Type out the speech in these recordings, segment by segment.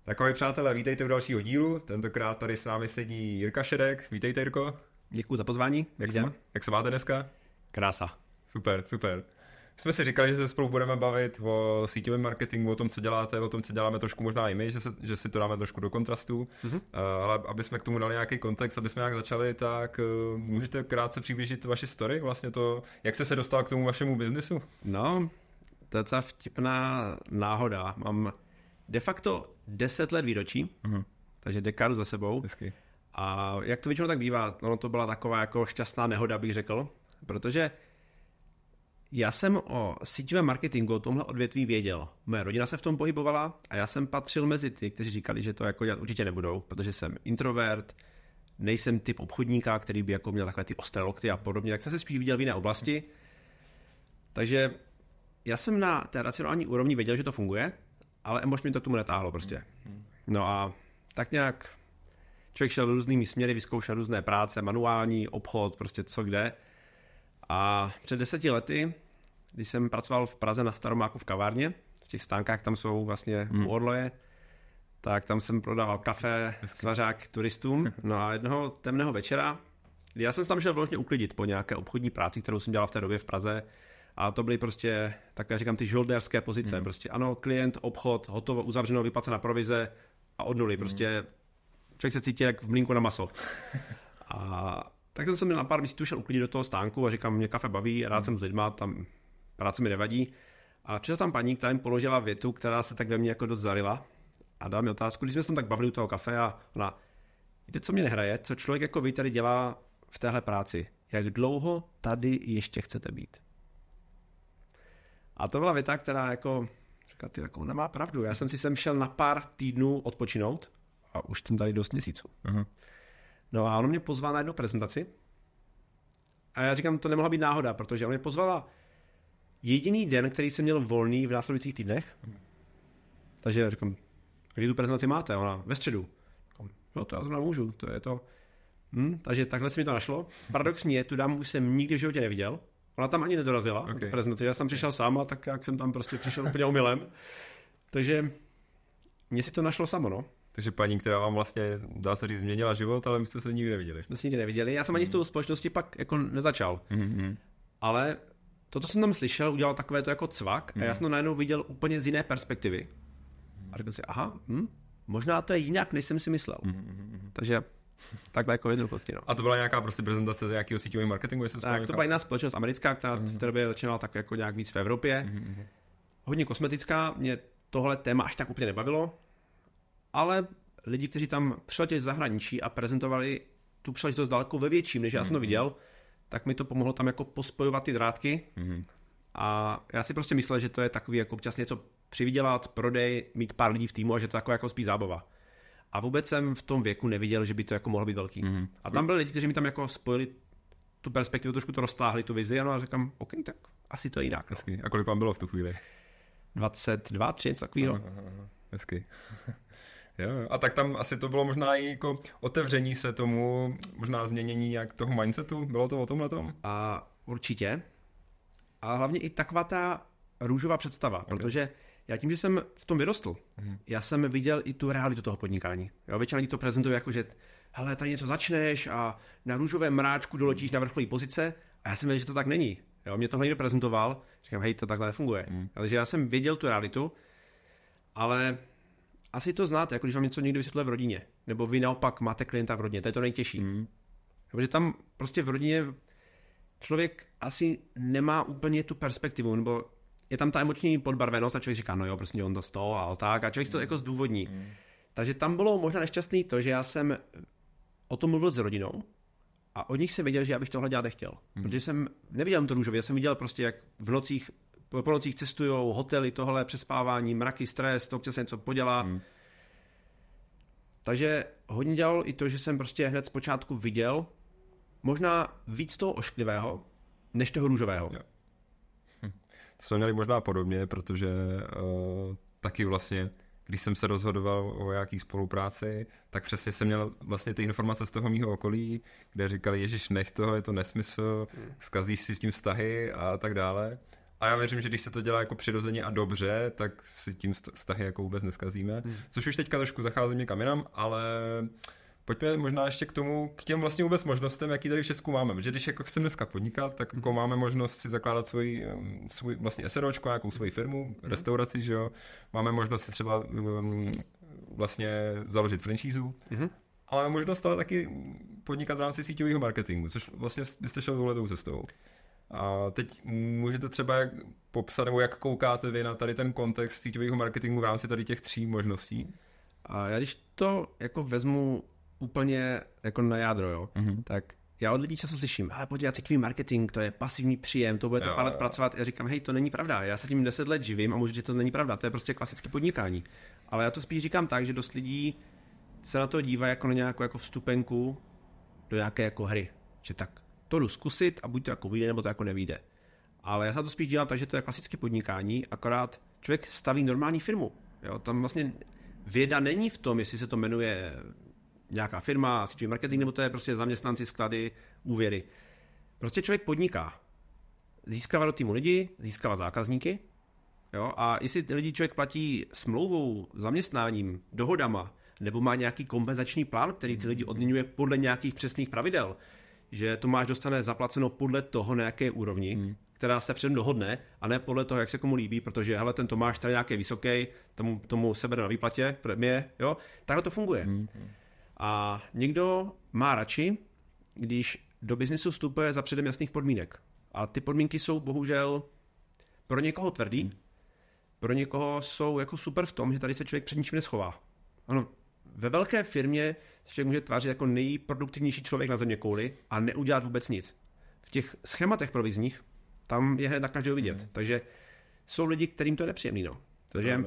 Tak ahoj přátelé, vítejte u dalšího dílu. Tentokrát tady s námi sedí Jirka Šedek. Vítejte, Jirko. Děkuji za pozvání. Jak se máte dneska? Krása. Super. Jsme si říkali, že se spolu budeme bavit o síťovém marketingu, o tom, co děláte, o tom, co děláme trošku možná i my, že si to dáme trošku do kontrastu. Ale aby jsme k tomu dali nějaký kontext, aby jsme nějak začali, tak můžete krátce přiblížit vaši story, vlastně to, jak jste se dostal k tomu vašemu biznisu? No, to je docela vtipná náhoda. Mám de facto 10 let výročí, takže dekádu za sebou. Hezky. A jak to většinou tak bývá, ono to byla taková jako šťastná nehoda, bych řekl, protože já jsem o síťovém marketingu, o tomhle odvětví věděl. Moje rodina se v tom pohybovala a já jsem patřil mezi ty, kteří říkali, že to jako dělat určitě nebudou, protože jsem introvert, nejsem typ obchodníka, který by jako měl takové ty ostré lokty a podobně, tak jsem se spíš viděl v jiné oblasti. Takže já jsem na té racionální úrovni věděl, že to funguje, ale emočně mi to k tomu netáhlo prostě. No a tak nějak člověk šel různými směry, vyzkoušel různé práce, manuální, obchod, prostě co kde. A před 10 lety, když jsem pracoval v Praze na Staromáku v kavárně, v těch stánkách tam jsou vlastně u Orloje, tak tam jsem prodával kafe, svařák turistům. No a jednoho temného večera, kdy já jsem tam šel vložně uklidit po nějaké obchodní práci, kterou jsem dělal v té době v Praze. A to byly prostě, tak já říkám, ty žoldnerské pozice. Prostě ano, klient, obchod, hotovo, uzavřeno, vyplacená provize a od nuly. Prostě člověk se cítí jak v mlýnku na maso. A tak jsem na pár měsíců šel uklidit do toho stánku a říkám, mě kafe baví, rád jsem s lidma, tam práce mi nevadí. A přišla tam paní, která mi položila větu, která se tak ve mně jako dost zarila a dala mi otázku, když jsme se tam tak bavili u toho kafe a ona, víte, co mě nehraje, co člověk jako vy tady dělá v téhle práci, jak dlouho tady ještě chcete být? A to byla věta, která jako, říká, ty jako nemá pravdu, já jsem si sem šel na pár týdnů odpočinout a už jsem tady dost měsíců. No a on mě pozval na jednu prezentaci a já říkám, to nemohla být náhoda, protože on mě pozvala jediný den, který jsem měl volný v následujících týdnech. Takže já říkám, kdy tu prezentaci máte? Ona, ve středu. No to já zrovna můžu, to je to. Takže takhle se mi to našlo. Paradoxně, tu dámu už jsem nikdy v životě neviděl. Ona tam ani nedorazila, okay. Prezentaci. Já jsem tam přišel sám a tak jak jsem tam prostě přišel úplně omylem. Takže mně si to našlo samo, no. Takže paní, která vám vlastně, dá se říct, změnila život, ale my jste se nikdy neviděli. My jsme se nikdy neviděli. Já jsem ani s tou společností pak jako nezačal. Ale to, co jsem tam slyšel, udělal takové to jako cvak a já jsem to najednou viděl úplně z jiné perspektivy. A řekl si, aha, možná to je jinak, než jsem si myslel. Takže takhle jako jednoduchosti, no. A to byla nějaká prostě prezentace nějakého síťového marketingu, jestli tak, to byla jiná společnost americká, která v té době začínala tak jako nějak víc v Evropě. Hodně kosmetická, mě tohle téma až tak úplně nebavilo, ale lidi, kteří tam přiletěli z zahraničí a prezentovali tu příležitost daleko ve větším, než já jsem to viděl, tak mi to pomohlo tam jako pospojovat ty drátky. A já si prostě myslel, že to je takový jako občas něco přivydělat, prodej, mít pár lidí v týmu a že to je jako spíš zábava. A vůbec jsem v tom věku neviděl, že by to jako mohlo být velký. A tam byli lidi, kteří mi tam jako spojili tu perspektivu, trošku to roztáhli, tu vizi, a říkám, OK, tak asi to je jinak. No. A kolik vám bylo v tu chvíli? 22, 3, něco takového. Hezky. Jo, a tak tam asi to bylo možná i jako otevření se tomu, možná změnění jak toho mindsetu, bylo to o tomhletom? A určitě. A hlavně i taková ta růžová představa, protože já tím, že jsem v tom vyrostl, já jsem viděl i tu realitu toho podnikání. Jo, většina lidí to prezentuje jako, že hele, tady něco začneš a na růžovém mráčku doletíš na vrcholí pozice a já jsem věděl, že to tak není. Jo, mě tohle někdo prezentoval, říkám, hej, to takhle nefunguje. Takže já jsem věděl tu realitu, ale asi to znáte, jako když vám něco někdo vysvětluje v rodině, nebo vy naopak máte klienta v rodině, to je to nejtěžší. Protože tam prostě v rodině člověk asi nemá úplně tu perspektivu, nebo je tam ta emoční podbarvenost a člověk říká, no jo, prostě on to a tak, a člověk to jako zdůvodní. Takže tam bylo možná nešťastný to, že já jsem o tom mluvil s rodinou a od nich jsem věděl, že já bych tohle dělat nechtěl. Protože jsem neviděl to růžově, já jsem viděl prostě, jak po nocích cestujou, hotely, tohle, přespávání, mraky, stres, to občas se něco podělá. Takže hodně dělalo i to, že jsem prostě hned zpočátku viděl možná víc toho ošklivého, než toho růžového. Jo. To jsme měli možná podobně, protože taky vlastně, když jsem se rozhodoval o nějaký spolupráci, tak přesně jsem měl vlastně ty informace z toho mýho okolí, kde říkali, ježiš, nech toho, je to nesmysl, zkazíš si s tím vztahy a tak dále. A já věřím, že když se to dělá jako přirozeně a dobře, tak si tím vztahy jako vůbec neskazíme. Což už teďka trošku zacházím někam jinam, ale pojďme možná ještě k těm vlastně vůbec možnostem, jaký tady v Česku máme. Protože když jako chceme dneska podnikat, tak jako máme možnost si zakládat svůj vlastně SROčko, nějakou svoji firmu, restauraci, že jo. Máme možnost si třeba vlastně založit franšízu. Ale možnost ale taky podnikat v rámci síťového marketingu, což vlastně jste šel touhletou cestou. A teď můžete třeba popsat, nebo jak koukáte vy na tady ten kontext síťového marketingu v rámci tady těch 3 možností? A já když to jako vezmu úplně jako na jádro, jo, tak já od lidí často slyším, ale podívej, síťový marketing, to je pasivní příjem, to budete pár let pracovat. Já říkám, hej, to není pravda, já se tím 10 let živím a můžu, že to není pravda, to je prostě klasické podnikání. Ale já to spíš říkám tak, že dost lidí se na to dívá jako na nějakou jako vstupenku do nějaké jako hry, že tak to jdu zkusit a buď to jako vyjde, nebo to jako nevyjde. Ale já se to spíš dělám tak, že to je klasické podnikání, akorát člověk staví normální firmu. Jo? Tam vlastně věda není v tom, jestli se to jmenuje nějaká firma, síťový marketing, nebo to je prostě zaměstnanci, sklady, úvěry. Prostě člověk podniká. Získává do týmu lidi, získává zákazníky. Jo? A jestli lidi člověk platí smlouvou, zaměstnáním, dohodama, nebo má nějaký kompenzační plán, který ty lidi odměňuje podle nějakých přesných pravidel, že to máš dostane zaplaceno podle toho, na jaké úrovni, která se předem dohodne, a ne podle toho, jak se komu líbí, protože hele, ten Tomáš tady nějaký vysoký, tomu sebere na výplatě, premie, jo, takhle to funguje. A někdo má radši, když do biznisu vstupuje za předem jasných podmínek. A ty podmínky jsou bohužel pro někoho tvrdý, pro někoho jsou jako super v tom, že tady se člověk před ničím neschová. Ano, ve velké firmě se člověk může tvářit jako nejproduktivnější člověk na zeměkouli a neudělat vůbec nic. V těch schématech provizních tam je hned na každého vidět. Takže jsou lidi, kterým to je nepříjemný. No. Takže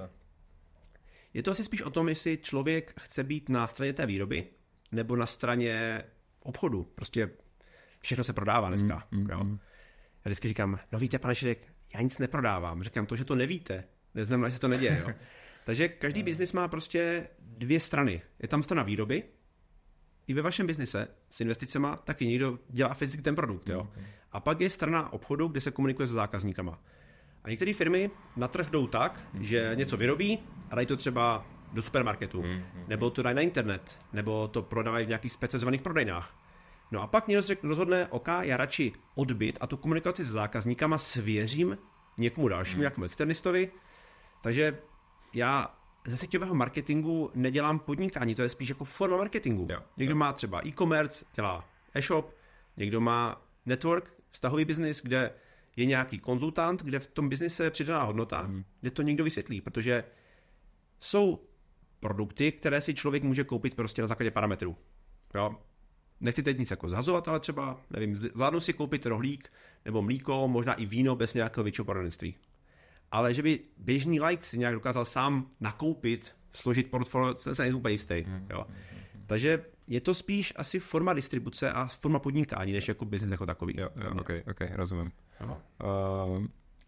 je to asi spíš o tom, jestli člověk chce být na straně té výroby nebo na straně obchodu. Prostě všechno se prodává dneska. Jo. Já vždycky říkám, no víte, pane Šedek, já nic neprodávám. Říkám, to, že to nevíte, neznamená, že se to neděje. Jo. Takže každý biznis má prostě 2 strany. Je tam strana výroby, i ve vašem biznise s investicema taky někdo dělá fyzicky ten produkt. Jo? A pak je strana obchodu, kde se komunikuje s zákazníkama. A některé firmy na trh jdou tak, že něco vyrobí a dají to třeba do supermarketu, nebo to dají na internet, nebo to prodávají v nějakých specializovaných prodejnách. No a pak někdo rozhodne, OK, já radši odbyt a tu komunikaci s zákazníkama svěřím někomu dalšímu, nějakému externistovi. Takže já ze síťového marketingu nedělám podnikání, to je spíš jako forma marketingu. Někdo má třeba e-commerce, dělá e-shop, někdo má network, vztahový biznis, kde je nějaký konzultant, kde v tom biznise je přidaná hodnota, kde to někdo vysvětlí, protože jsou produkty, které si člověk může koupit prostě na základě parametrů. Jo? Nechci teď nic jako zhazovat, ale třeba, nevím, zvládnu si koupit rohlík nebo mlíko, možná i víno bez nějakého většího poradenství. Ale že by běžný like si nějak dokázal sám nakoupit, složit portfolio, se nejsem úplně jistý. Jo. Takže je to spíš asi forma distribuce a forma podnikání, než jako business jako takový. Jo, ok, rozumím.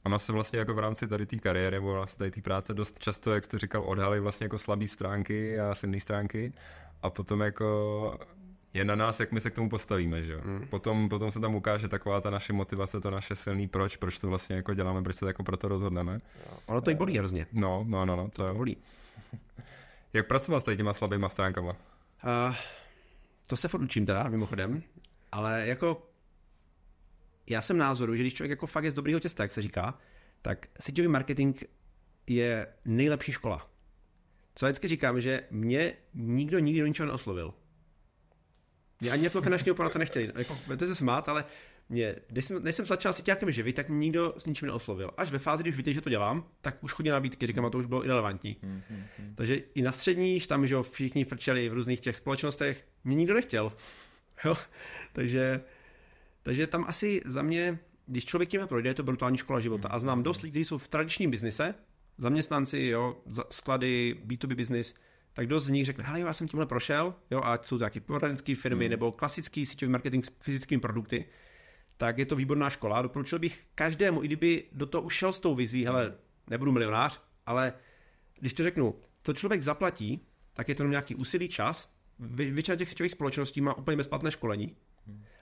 Ono se vlastně jako v rámci tady té kariéry nebo vlastně tady té práce dost často, jak jste říkal, odhalí vlastně jako slabé stránky a silné stránky a potom jako je na nás, jak my se k tomu postavíme, že jo. Potom se tam ukáže taková ta naše motivace, to naše silný proč to vlastně jako děláme, proč se jako proto rozhodneme. Ono to i bolí hrozně. No, to bolí. Jak pracovat s těma slabýma stránkama? To se furt učím teda, mimochodem, ale jako já jsem názoru, že když člověk jako fakt je z dobrýho těsta, jak se říká, tak síťový marketing je nejlepší škola. Co vždycky říkám, že mě nikdo nikdy do ničeho neoslovil. Mě ani jako finančního poradce nechtěli. Jako, budete se smát, ale než jsem začal síťákem živit, tak mě nikdo s ničím neoslovil. Až ve fázi, když víte, že to dělám, tak už chodí nabídky, říkám, a to už bylo irelevantní. Takže i na střední, tam, že všichni frčeli v různých těch společnostech, mě nikdo nechtěl. Jo? Takže tam asi za mě, když člověk tím projde, je to brutální škola života. A znám dost lidí, kteří jsou v tradičním biznise, zaměstnanci, jo, sklady, B2B business, tak dost z nich řekli, hele jo, já jsem tímhle prošel, jo, ať jsou to nějaké poradenské firmy nebo klasický síťový marketing s fyzickými produkty, tak je to výborná škola. Doporučil bych každému, i kdyby do toho už šel s tou vizí, hele, nebudu milionář, ale když to řeknu, to člověk zaplatí, tak je to nějaký úsilí čas. Většina těch síťových společností má úplně bezplatné školení.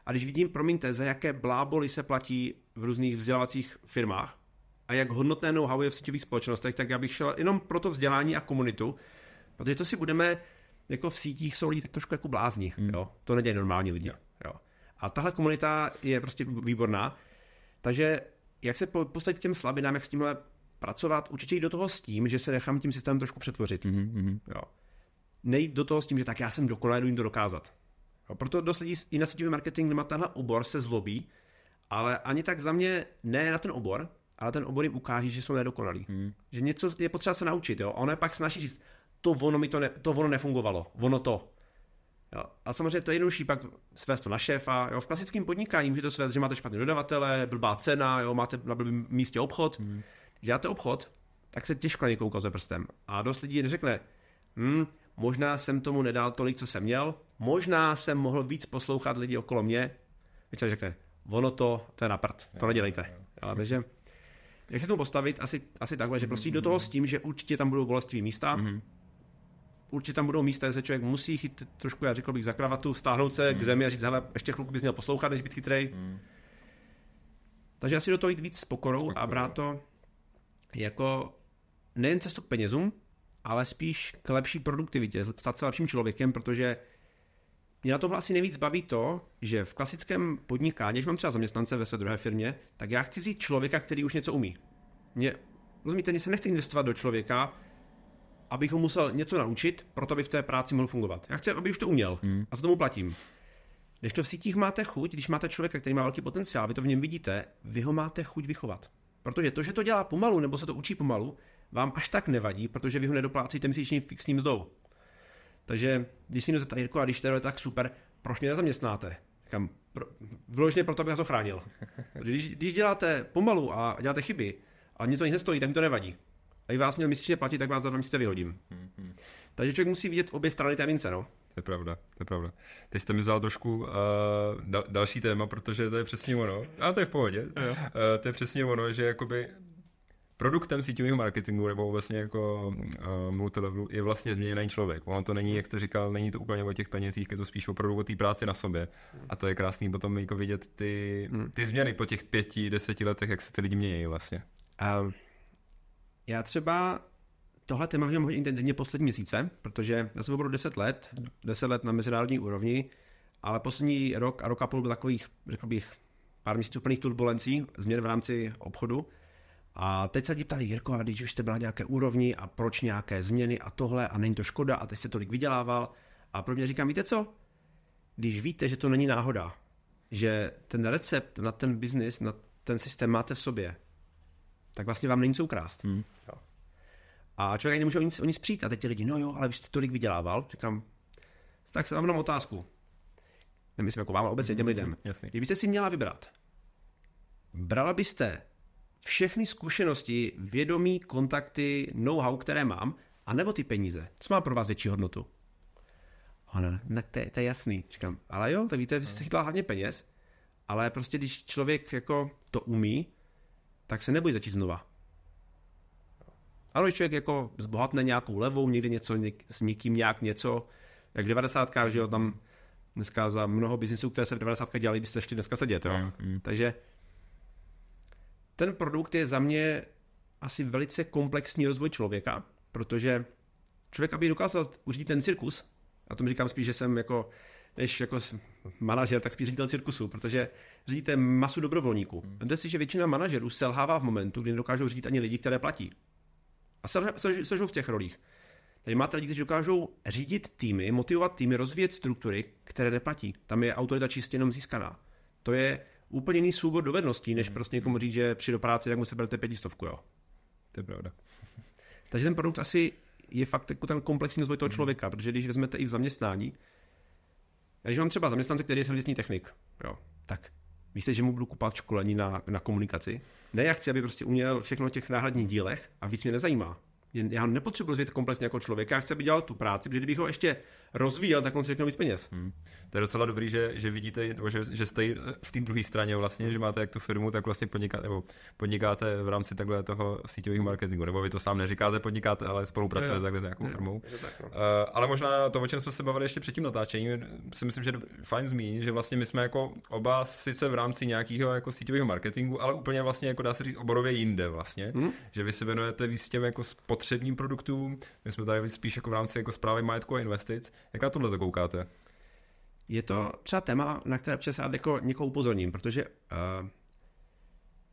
A když vidím, promiňte, za jaké bláboli se platí v různých vzdělávacích firmách, a jak hodnotné know-how je v síťových společnostech, tak já bych šel jenom pro to vzdělání a komunitu, protože to si budeme, jako v sítích jsou lidi tak trošku jako blázni, jo? To nedějí normální lidi. Jo? A tahle komunita je prostě výborná, takže jak se postavit těm slabinám, jak s tímhle pracovat, určitě jít do toho s tím, že se nechám tím systémem trošku přetvořit. Jo. Nejít do toho s tím, že tak já jsem dokonalý, jdu jim to dokázat. Jo. Proto dost lidí i na síťový marketing nemá tenhle obor, se zlobí, ale ani tak za mě ne na ten obor, ale ten obor jim ukáže, že jsou nedokonalí. Že něco je potřeba se naučit. Jo. A ono je pak snaží říct, to ono nefungovalo, ono to. Jo. A samozřejmě to je jednodušší pak svést to na šéfa. Jo. V klasickém podnikání může to svést, že máte špatný dodavatele, blbá cena, jo, máte na blbém místě obchod. Když děláte obchod, tak se těžko na někoho ukazuje prstem. A dost lidí neřekne, možná jsem tomu nedal tolik, co jsem měl, možná jsem mohl víc poslouchat lidi okolo mě. Většinou řekne, ono to je na prd, to nedělejte. Jo, takže jak se tomu postavit? Asi takhle, že prostě jít do toho s tím, že určitě tam budou bolestivé místa, určitě tam budou místa, kde se člověk musí chytit trošku, já řekl bych, za kravatu, stáhnout se k zemi a říct, hele, ještě chvilku bys měl poslouchat, než být chytrej. Takže asi do toho jít víc s pokorou a brát to jako nejen cestu k penězům, ale spíš k lepší produktivitě, stát se lepším člověkem, protože mě na tomhle asi nejvíc baví to, že v klasickém podnikání, když mám třeba zaměstnance ve své druhé firmě, tak já chci vzít člověka, který už něco umí. Rozumíte, mě se nechci investovat do člověka, abych ho musel něco naučit, proto by v té práci mohl fungovat. Já chci, aby už to uměl a to tomu platím. Když to v sítích máte chuť, když máte člověka, který má velký potenciál, vy to v něm vidíte, vy ho máte chuť vychovat. Protože to, že to dělá pomalu nebo se to učí pomalu, vám až tak nevadí, protože vy ho nedoplácíte měsíčním fixním mzdou. Takže když si mě zeptá, Jirko, a když to je tak super, proč mě nezaměstnáte? Říkám, vyloženě proto, abych to chránil. Když děláte pomalu a děláte chyby a něco nic nestojí, tak mi to nevadí. A i vás měl měsíčně platit, tak vás za 2 měsíce vyhodím. Takže člověk musí vidět obě strany té mince, no. To je pravda. Teď jste mi vzal trošku další téma, protože to je přesně ono. A to je v pohodě. To je přesně ono, že jakoby produktem síťového marketingu nebo vlastně jako multilevelu je vlastně změněný člověk. Ono to není, jak jste říkal, není to úplně o těch penězích, je to spíš opravdu o té práci na sobě. A to je krásný potom jako vidět ty změny po těch 5-10 letech, jak se ty lidi mění vlastně. Já třeba tohle téma vnímám hodně intenzivně poslední měsíce, protože já jsem opravdu 10 let na mezinárodní úrovni, ale poslední rok a rok a půl byl takových, řekl bych, pár měsíců plných turbulencí, změn v rámci obchodu. A teď se lidi ptali, Jirko, a když už jste byl na nějaké úrovni a proč nějaké změny a tohle a není to škoda a teď jste tolik vydělával. A pro mě říkám, víte co? Když víte, že to není náhoda, že ten recept na ten biznis, na ten systém máte v sobě, tak vlastně vám není co ukrást. A člověk nemůže o nic přijít. A teď ti lidi, no jo, ale vy jste tolik vydělával. Říkám, tak se vám dám otázku. Nemyslím jako vám, ale obecně těm lidem. Kdybyste si měla vybrat, brala byste všechny zkušenosti, vědomí, kontakty, know-how, které mám, anebo ty peníze? Co má pro vás větší hodnotu? Ano, tak to je jasný. Říkám, ale jo, tak víte, vy jste chytla hlavně peněz, ale prostě když člověk jako to umí, tak se nebojí začít znova. Ano, když člověk jako zbohatne nějakou levou, někde něco s někým nějak něco, jak v 90. že jo, tam dneska za mnoho biznisů, které se v 90. dělali, byste šli dneska sedět, jo. Takže ten produkt je za mě asi velice komplexní rozvoj člověka, protože člověk, aby dokázal uřídit ten cirkus, a tomu říkám spíš, že jsem jako, než jako manažer, tak spíš ředitel cirkusu, protože řídíte masu dobrovolníků. Vemte si, že většina manažerů selhává v momentu, kdy nedokážou řídit ani lidi, které platí. A selžou v těch rolích. Tady máte lidi, kteří dokážou řídit týmy, motivovat týmy, rozvíjet struktury, které neplatí. Tam je autorita čistě jenom získaná. To je úplně jiný soubor dovedností, než prostě někomu říct, že při do práce, tak mu se berete 500, jo. To je pravda. Takže ten produkt asi je fakt jako ten komplexní rozvoj toho člověka, protože když vezmete i v zaměstnání, když mám třeba zaměstnance, který je servisní technik, jo, tak víte, že mu budu kupovat školení na komunikaci. Ne, já chci, aby prostě uměl všechno o těch náhradních dílech a víc mě nezajímá. Já nepotřebuji rozvíjet komplexně jako člověk, já chci, aby dělal tu práci, protože kdybych ho ještě rozvíjel, tak on si řekne víc peněz. To je docela dobrý, že vidíte, nebo že jste v té druhé straně vlastně, že máte jak tu firmu, tak vlastně podnikáte v rámci takhle toho síťového marketingu, nebo vy to sám neříkáte podnikáte, ale spolupracujete takhle s nějakou firmou. Ale možná to, o čem jsme se bavili ještě před tím natáčením, si myslím, že je fajn zmínit, že vlastně my jsme jako oba sice v rámci nějakého jako síťového marketingu, ale úplně vlastně jako dá se říct oborově jinde vlastně, že vy se věnujete víc těm jako spotřebním produktům, my jsme tady spíš jako v rámci jako správy majetku a investic. Jak na tohle to koukáte? Je to třeba téma, na které občas rád jako někoho upozorním, protože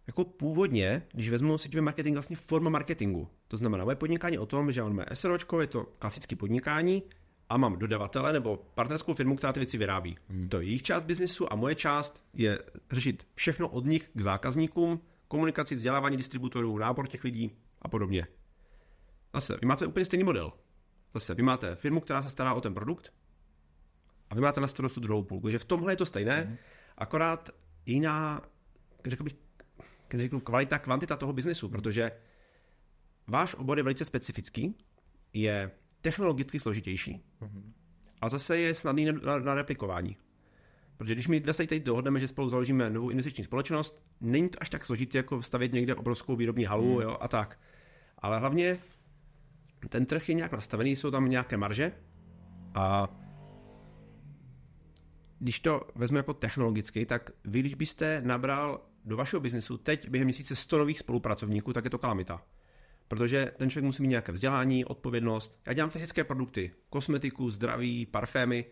jako původně, když vezmu síťový marketing, vlastně forma marketingu. To znamená, moje podnikání o tom, že máme SROčko, je to klasické podnikání a mám dodavatele nebo partnerskou firmu, která ty věci vyrábí. To je jejich část biznisu a moje část je řešit všechno od nich k zákazníkům, komunikaci, vzdělávání distributorů, nábor těch lidí a podobně. Zase, vy máte úplně stejný model. Zase, vy máte firmu, která se stará o ten produkt a vy máte na starost druhou půlku. Takže v tomhle je to stejné, akorát jiná, řeknu, kvalita, kvantita toho biznesu, protože váš obor je velice specifický, je technologicky složitější, a zase je snadný na replikování. Protože když my vlastně teď dohodneme, že spolu založíme novou investiční společnost, není to až tak složité, jako stavět někde obrovskou výrobní halu, jo, a tak. Ale hlavně ten trh je nějak nastavený, jsou tam nějaké marže a když to vezmu jako technologicky, tak vy, když byste nabral do vašeho biznesu teď během měsíce 100 nových spolupracovníků, tak je to kalamita. Protože ten člověk musí mít nějaké vzdělání, odpovědnost. Já dělám fyzické produkty, kosmetiku, zdraví, parfémy.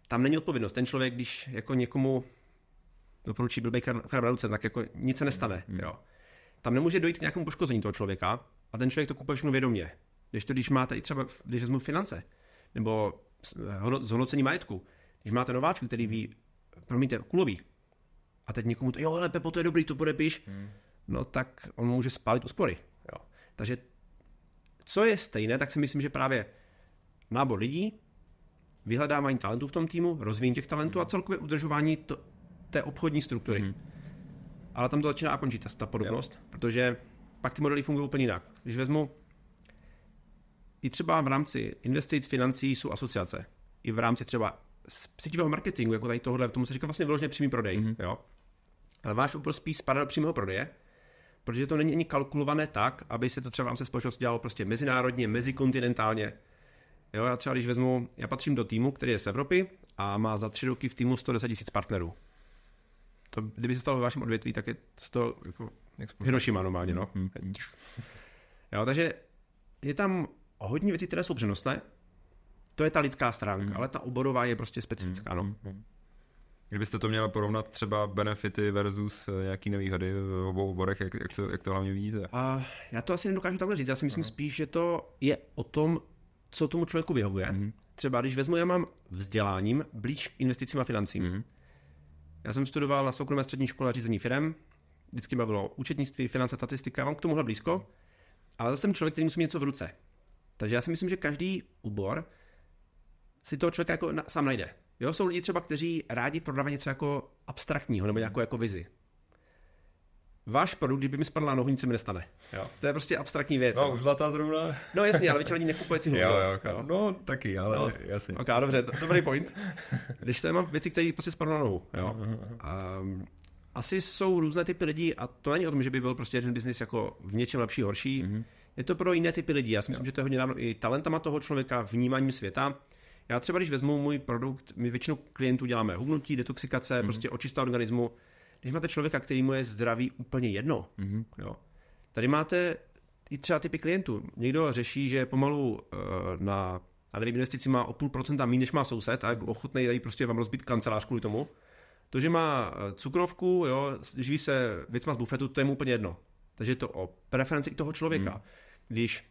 Tam není odpovědnost. Ten člověk, když jako někomu doporučí blbej krabradlucen, tak jako nic se nestane. Jo. Tam nemůže dojít k nějakému poškození toho člověka a ten člověk to kupuje všechno vědomě. Když máte i třeba, když vezmu finance, nebo zhodnocení majetku, když máte nováčku, který ví, promiňte, kulový, a teď někomu to, jo, ale Pepo, to je dobrý, to podepiš, no tak on může spálit úspory. Jo. Takže co je stejné, tak si myslím, že právě nábor lidí, vyhledávání talentů v tom týmu, rozvíjení těch talentů a celkově udržování té obchodní struktury. Ale tam to začíná a končí ta podobnost, protože pak ty modely fungují úplně jinak. Když vezmu, i třeba v rámci investic, financí jsou asociace. I v rámci třeba síťového marketingu, jako tady tohle, tomu se říká vlastně vyloženě přímý prodej. Jo? Ale váš obor spíš spadá do přímého prodeje, protože to není ani kalkulované tak, aby se to třeba v rámci společnosti dělalo prostě mezinárodně, mezikontinentálně. Jo, já třeba když vezmu, já patřím do týmu, který je z Evropy a má za 3 roky v týmu 110 000 partnerů. To, kdyby se stalo ve vašem odvětví, tak je to jako Hiroshima normálně, no. Jo, takže je tam hodně věcí, které jsou přenosné. To je ta lidská stránka, ale ta oborová je prostě specifická, no. Kdybyste to měla porovnat třeba benefity versus nějaký nevýhody v obou oborech, jak to hlavně vidíte? A já to asi nedokážu takhle říct. Já si myslím spíš, že to je o tom, co tomu člověku vyhovuje. Třeba když vezmu, já mám vzděláním blíž k investicím a financím. Já jsem studoval na soukromé střední škole řízení firem, vždycky bavilo účetnictví, finance, statistika, mám k tomuhle blízko, ale zase jsem člověk, který musí mít něco v ruce. Takže já si myslím, že každý obor si toho člověka jako sám najde. Jo, jsou lidi třeba, kteří rádi prodávají něco jako abstraktního nebo nějakou jako vizi. Váš produkt, kdyby mi spadl na nohu, nic se mi nestane. Jo. To je prostě abstraktní věc. No, zlatá zrovna. No jasně, ale většinou lidí nekupuje cihlu. Jo. No, taky, ale no, jasně. Ok, dobře, dobrý point. Když to mám věci, které prostě spadnou na nohu. Jo. Asi jsou různé typy lidí a to není o tom, že by byl prostě jeden biznis jako v něčem lepší, horší. Je to pro jiné typy lidí. Já si myslím, že to je hodně dávno i talentama toho člověka, vnímáním světa. Já třeba, když vezmu můj produkt, my většinou klientů děláme hubnutí, detoxikace, prostě očista organismu. Když máte člověka, který mu je zdraví úplně jedno, jo. Tady máte i třeba typy klientů. Někdo řeší, že pomalu na investici má o 0,5% méně, než má soused a je ochotný tady prostě vám rozbít kancelář kvůli tomu. To, že má cukrovku, jo, živí se věcma z bufetu, to je mu úplně jedno. Takže je to o preferenci toho člověka. Když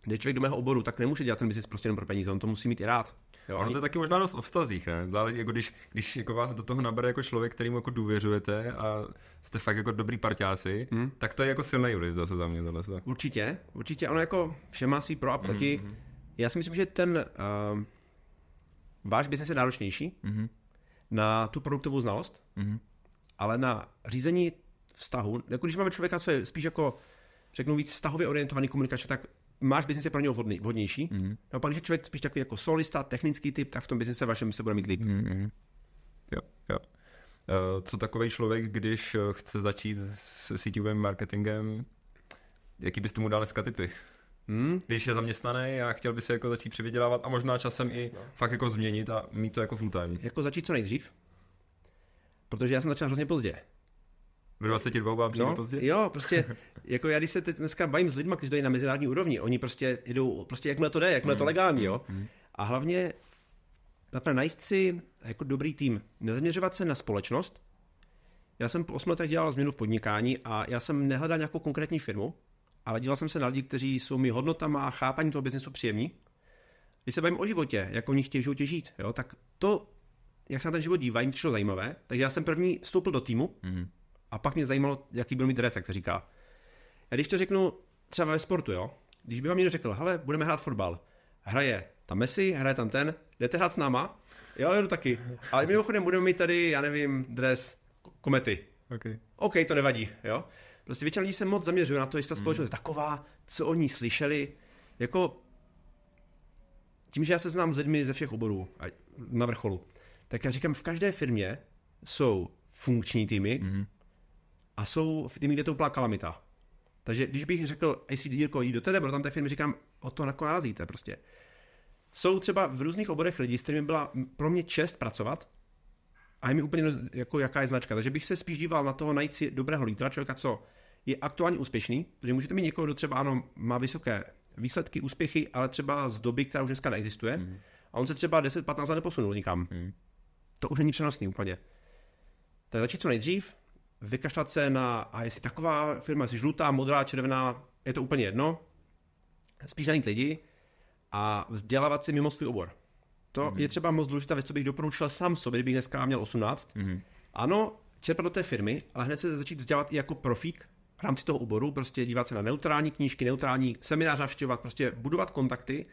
je člověk do mého oboru, tak nemůže dělat ten biznis prostě jen pro peníze, on to musí mít i rád. Jo, ono to je taky možná dost o vztazích, ne? Záleží, jako když jako vás do toho nabere jako člověk, kterým jako důvěřujete a jste fakt jako dobrý parťáci, tak to je jako silný jury zase za mě tohle. Určitě, ono jako vše má svý pro a proti. Já si myslím, že ten váš biznis je náročnější na tu produktovou znalost, ale na řízení vztahu, jako když máme člověka, co je spíš jako, řeknu víc vztahově orientovaný komunikačně, tak máš biznis je pro něho vhodnější. A pak, když je člověk spíš takový jako solista, technický typ, tak v tom biznise vašem se bude mít líp. Jo. Co takový člověk, když chce začít s síťovým marketingem, jaký bys tomu dal dneska tipy? Když je zaměstnaný a chtěl by se jako začít přivydělávat a možná časem i fakt jako změnit a mít to jako full time. Jako začít co nejdřív, protože já jsem začal hrozně pozdě. Ve 22 vám přijde pozdě? Jo, prostě, jako já když se teď dneska bavím s lidma, kteří jdou na mezinárodní úrovni, oni prostě jdou, prostě jakmile to jde, jakmile to legální, jo. A hlavně najít si jako dobrý tým, nezaměřovat se na společnost. Já jsem po 8 letech dělal změnu v podnikání a já jsem nehledal nějakou konkrétní firmu, ale díval jsem se na lidi, kteří jsou mi hodnotama a chápaním toho biznesu příjemní. Když se bavím o životě, jak oni chtějí v životě žít, jo, tak to, jak se na ten život dívají, mi přišlo zajímavé. Takže já jsem první vstoupil do týmu a pak mě zajímalo, jaký byl mít dres, jak se říká. A když to řeknu třeba ve sportu, jo, když by vám někdo řekl, hele, budeme hrát fotbal, hraje tam Messi, hraje tam ten, jdete hrát s náma? Jo, jdu taky. Ale mimochodem budeme mít tady, já nevím, dres Komety. OK, to nevadí, jo. Prostě většina lidí se moc zaměřuje na to, jestli ta společnost je taková, co oni slyšeli. Jako tím, že já se znám s lidmi ze všech oborů na vrcholu, tak já říkám, v každé firmě jsou funkční týmy a jsou týmy, kde to úplná kalamita. Takže když bych řekl, jestli Jirko, jdi do té, nebo tam té firmy, říkám, o to narazíte prostě. Jsou třeba v různých oborech lidi, s kterými byla pro mě čest pracovat a je mi úplně jako jaká je značka. Takže bych se spíš díval na toho najít si dobrého lídra, člověka, co je aktuálně úspěšný, protože můžete mít někoho, kdo třeba ano, má vysoké výsledky, úspěchy, ale třeba z doby, která už dneska neexistuje a on se třeba 10-15 let neposunul nikam. To už není přenosný úplně. Tak začít co nejdřív, vykašlat se na, a jestli taková firma, jestli žlutá, modrá, červená, je to úplně jedno, spíš najít lidi a vzdělávat se mimo svůj obor. To je třeba moc důležitá věc, co bych doporučil sám sobě, kdybych dneska měl 18. Ano, čerpat do té firmy, ale hned se začít vzdělávat i jako profík v rámci toho oboru, prostě dívat se na neutrální knížky, neutrální seminář navštěvovat, prostě budovat kontakty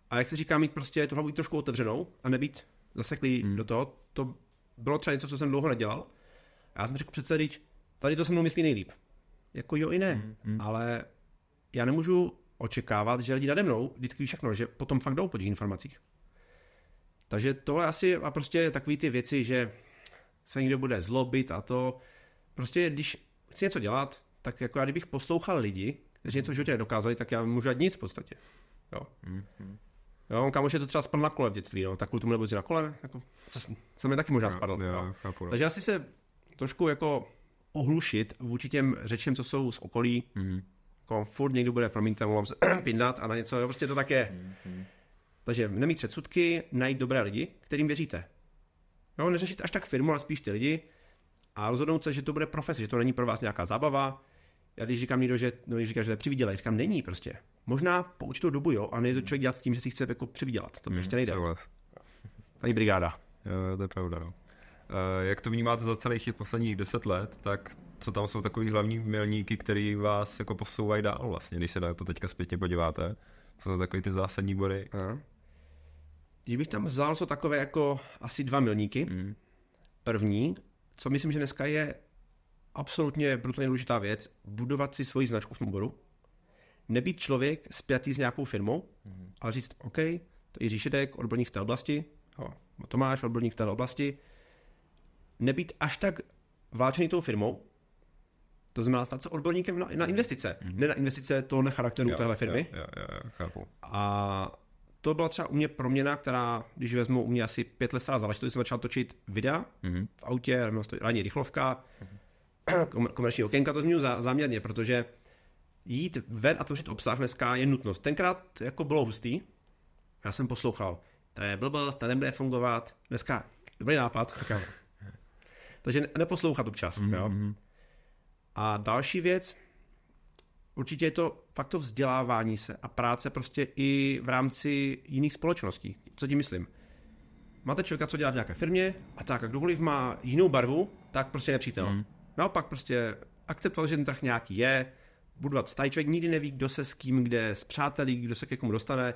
a jak se říká, mít prostě tu hlavu trošku otevřenou a nebýt zaseklý do toho. To bylo třeba něco, co jsem dlouho nedělal. A já jsem řekl přece, tady to se mnou myslí nejlíp. Jako jo i ne, ale já nemůžu očekávat, že lidi nade mnou vždycky ví všechno, že potom fakt jdou po těch informacích. Takže tohle asi a prostě takový ty věci, že se někdo bude zlobit a to, prostě když chci něco dělat, tak jako já kdybych poslouchal lidi, kteří něco v životě nedokázali, tak já můžu dělat nic v podstatě. Jo. Jo, kámoš je to třeba spadl na kole v dětství, no, tak kvůli tomu nebudu na kole, jako, jsem je taky možná spadl. Jo. Takže asi se trošku jako ohlušit vůči těm řečem, co jsou z okolí, jako furt někdo bude, promiňte, mohám se pindat a na něco, jo, prostě to tak je. Takže nemít předsudky, najít dobré lidi, kterým věříte. Jo, neřešit až tak firmu, ale spíš ty lidi a rozhodnout se, že to bude profese, že to není pro vás nějaká zábava. Já když říkám někdo, že říká, že to je přivydělej, říkám, není prostě. Možná po určitou dobu, jo, a nejde to člověk dělat s tím, že si chce jako přivydělat. To prostě nejde. Ani brigáda. Jo, to je pravda, no. Jak to vnímáte za celých těch posledních 10 let, tak co tam jsou takový hlavní milníky, který vás jako posouvají dál vlastně, když se na to teďka zpětně podíváte? Co jsou takový ty zásadní body? Když bych tam vzal, jsou takové jako asi 2 milníky. První, co myslím, že dneska je absolutně brutálně důležitá věc, budovat si svoji značku v oboru. Nebýt člověk spjatý s nějakou firmou, ale říct, OK, to je Jiří Šedek, odborník v té oblasti, Tomáš, odborník v té oblasti. Nebýt až tak vláčený tou firmou, to znamená stát se odborníkem na investice. Ne na investice tohle charakteru téhle firmy. Jo, chápu. A to byla třeba u mě proměna, která, když vezmu u mě asi 5 let stará záležitost, jsem začal točit videa v autě, ranní rychlovka, komerční okénka, to zmiňuji záměrně, protože jít ven a tvořit obsah dneska je nutnost. Tenkrát jako bylo hustý, já jsem poslouchal, to je blbost, to nebude fungovat, dneska dobrý nápad, takže neposlouchat občas. Jo? A další věc, určitě je to fakt to vzdělávání se a práce prostě i v rámci jiných společností. Co tím myslím? Máte člověka, co dělá v nějaké firmě a tak, a kdokoliv má jinou barvu, tak prostě nepřítel. Naopak prostě akceptovat, že ten trh nějaký je, budovat vztahy. Člověk nikdy neví, kdo se s kým, kde s přáteli, kdo se k někomu dostane.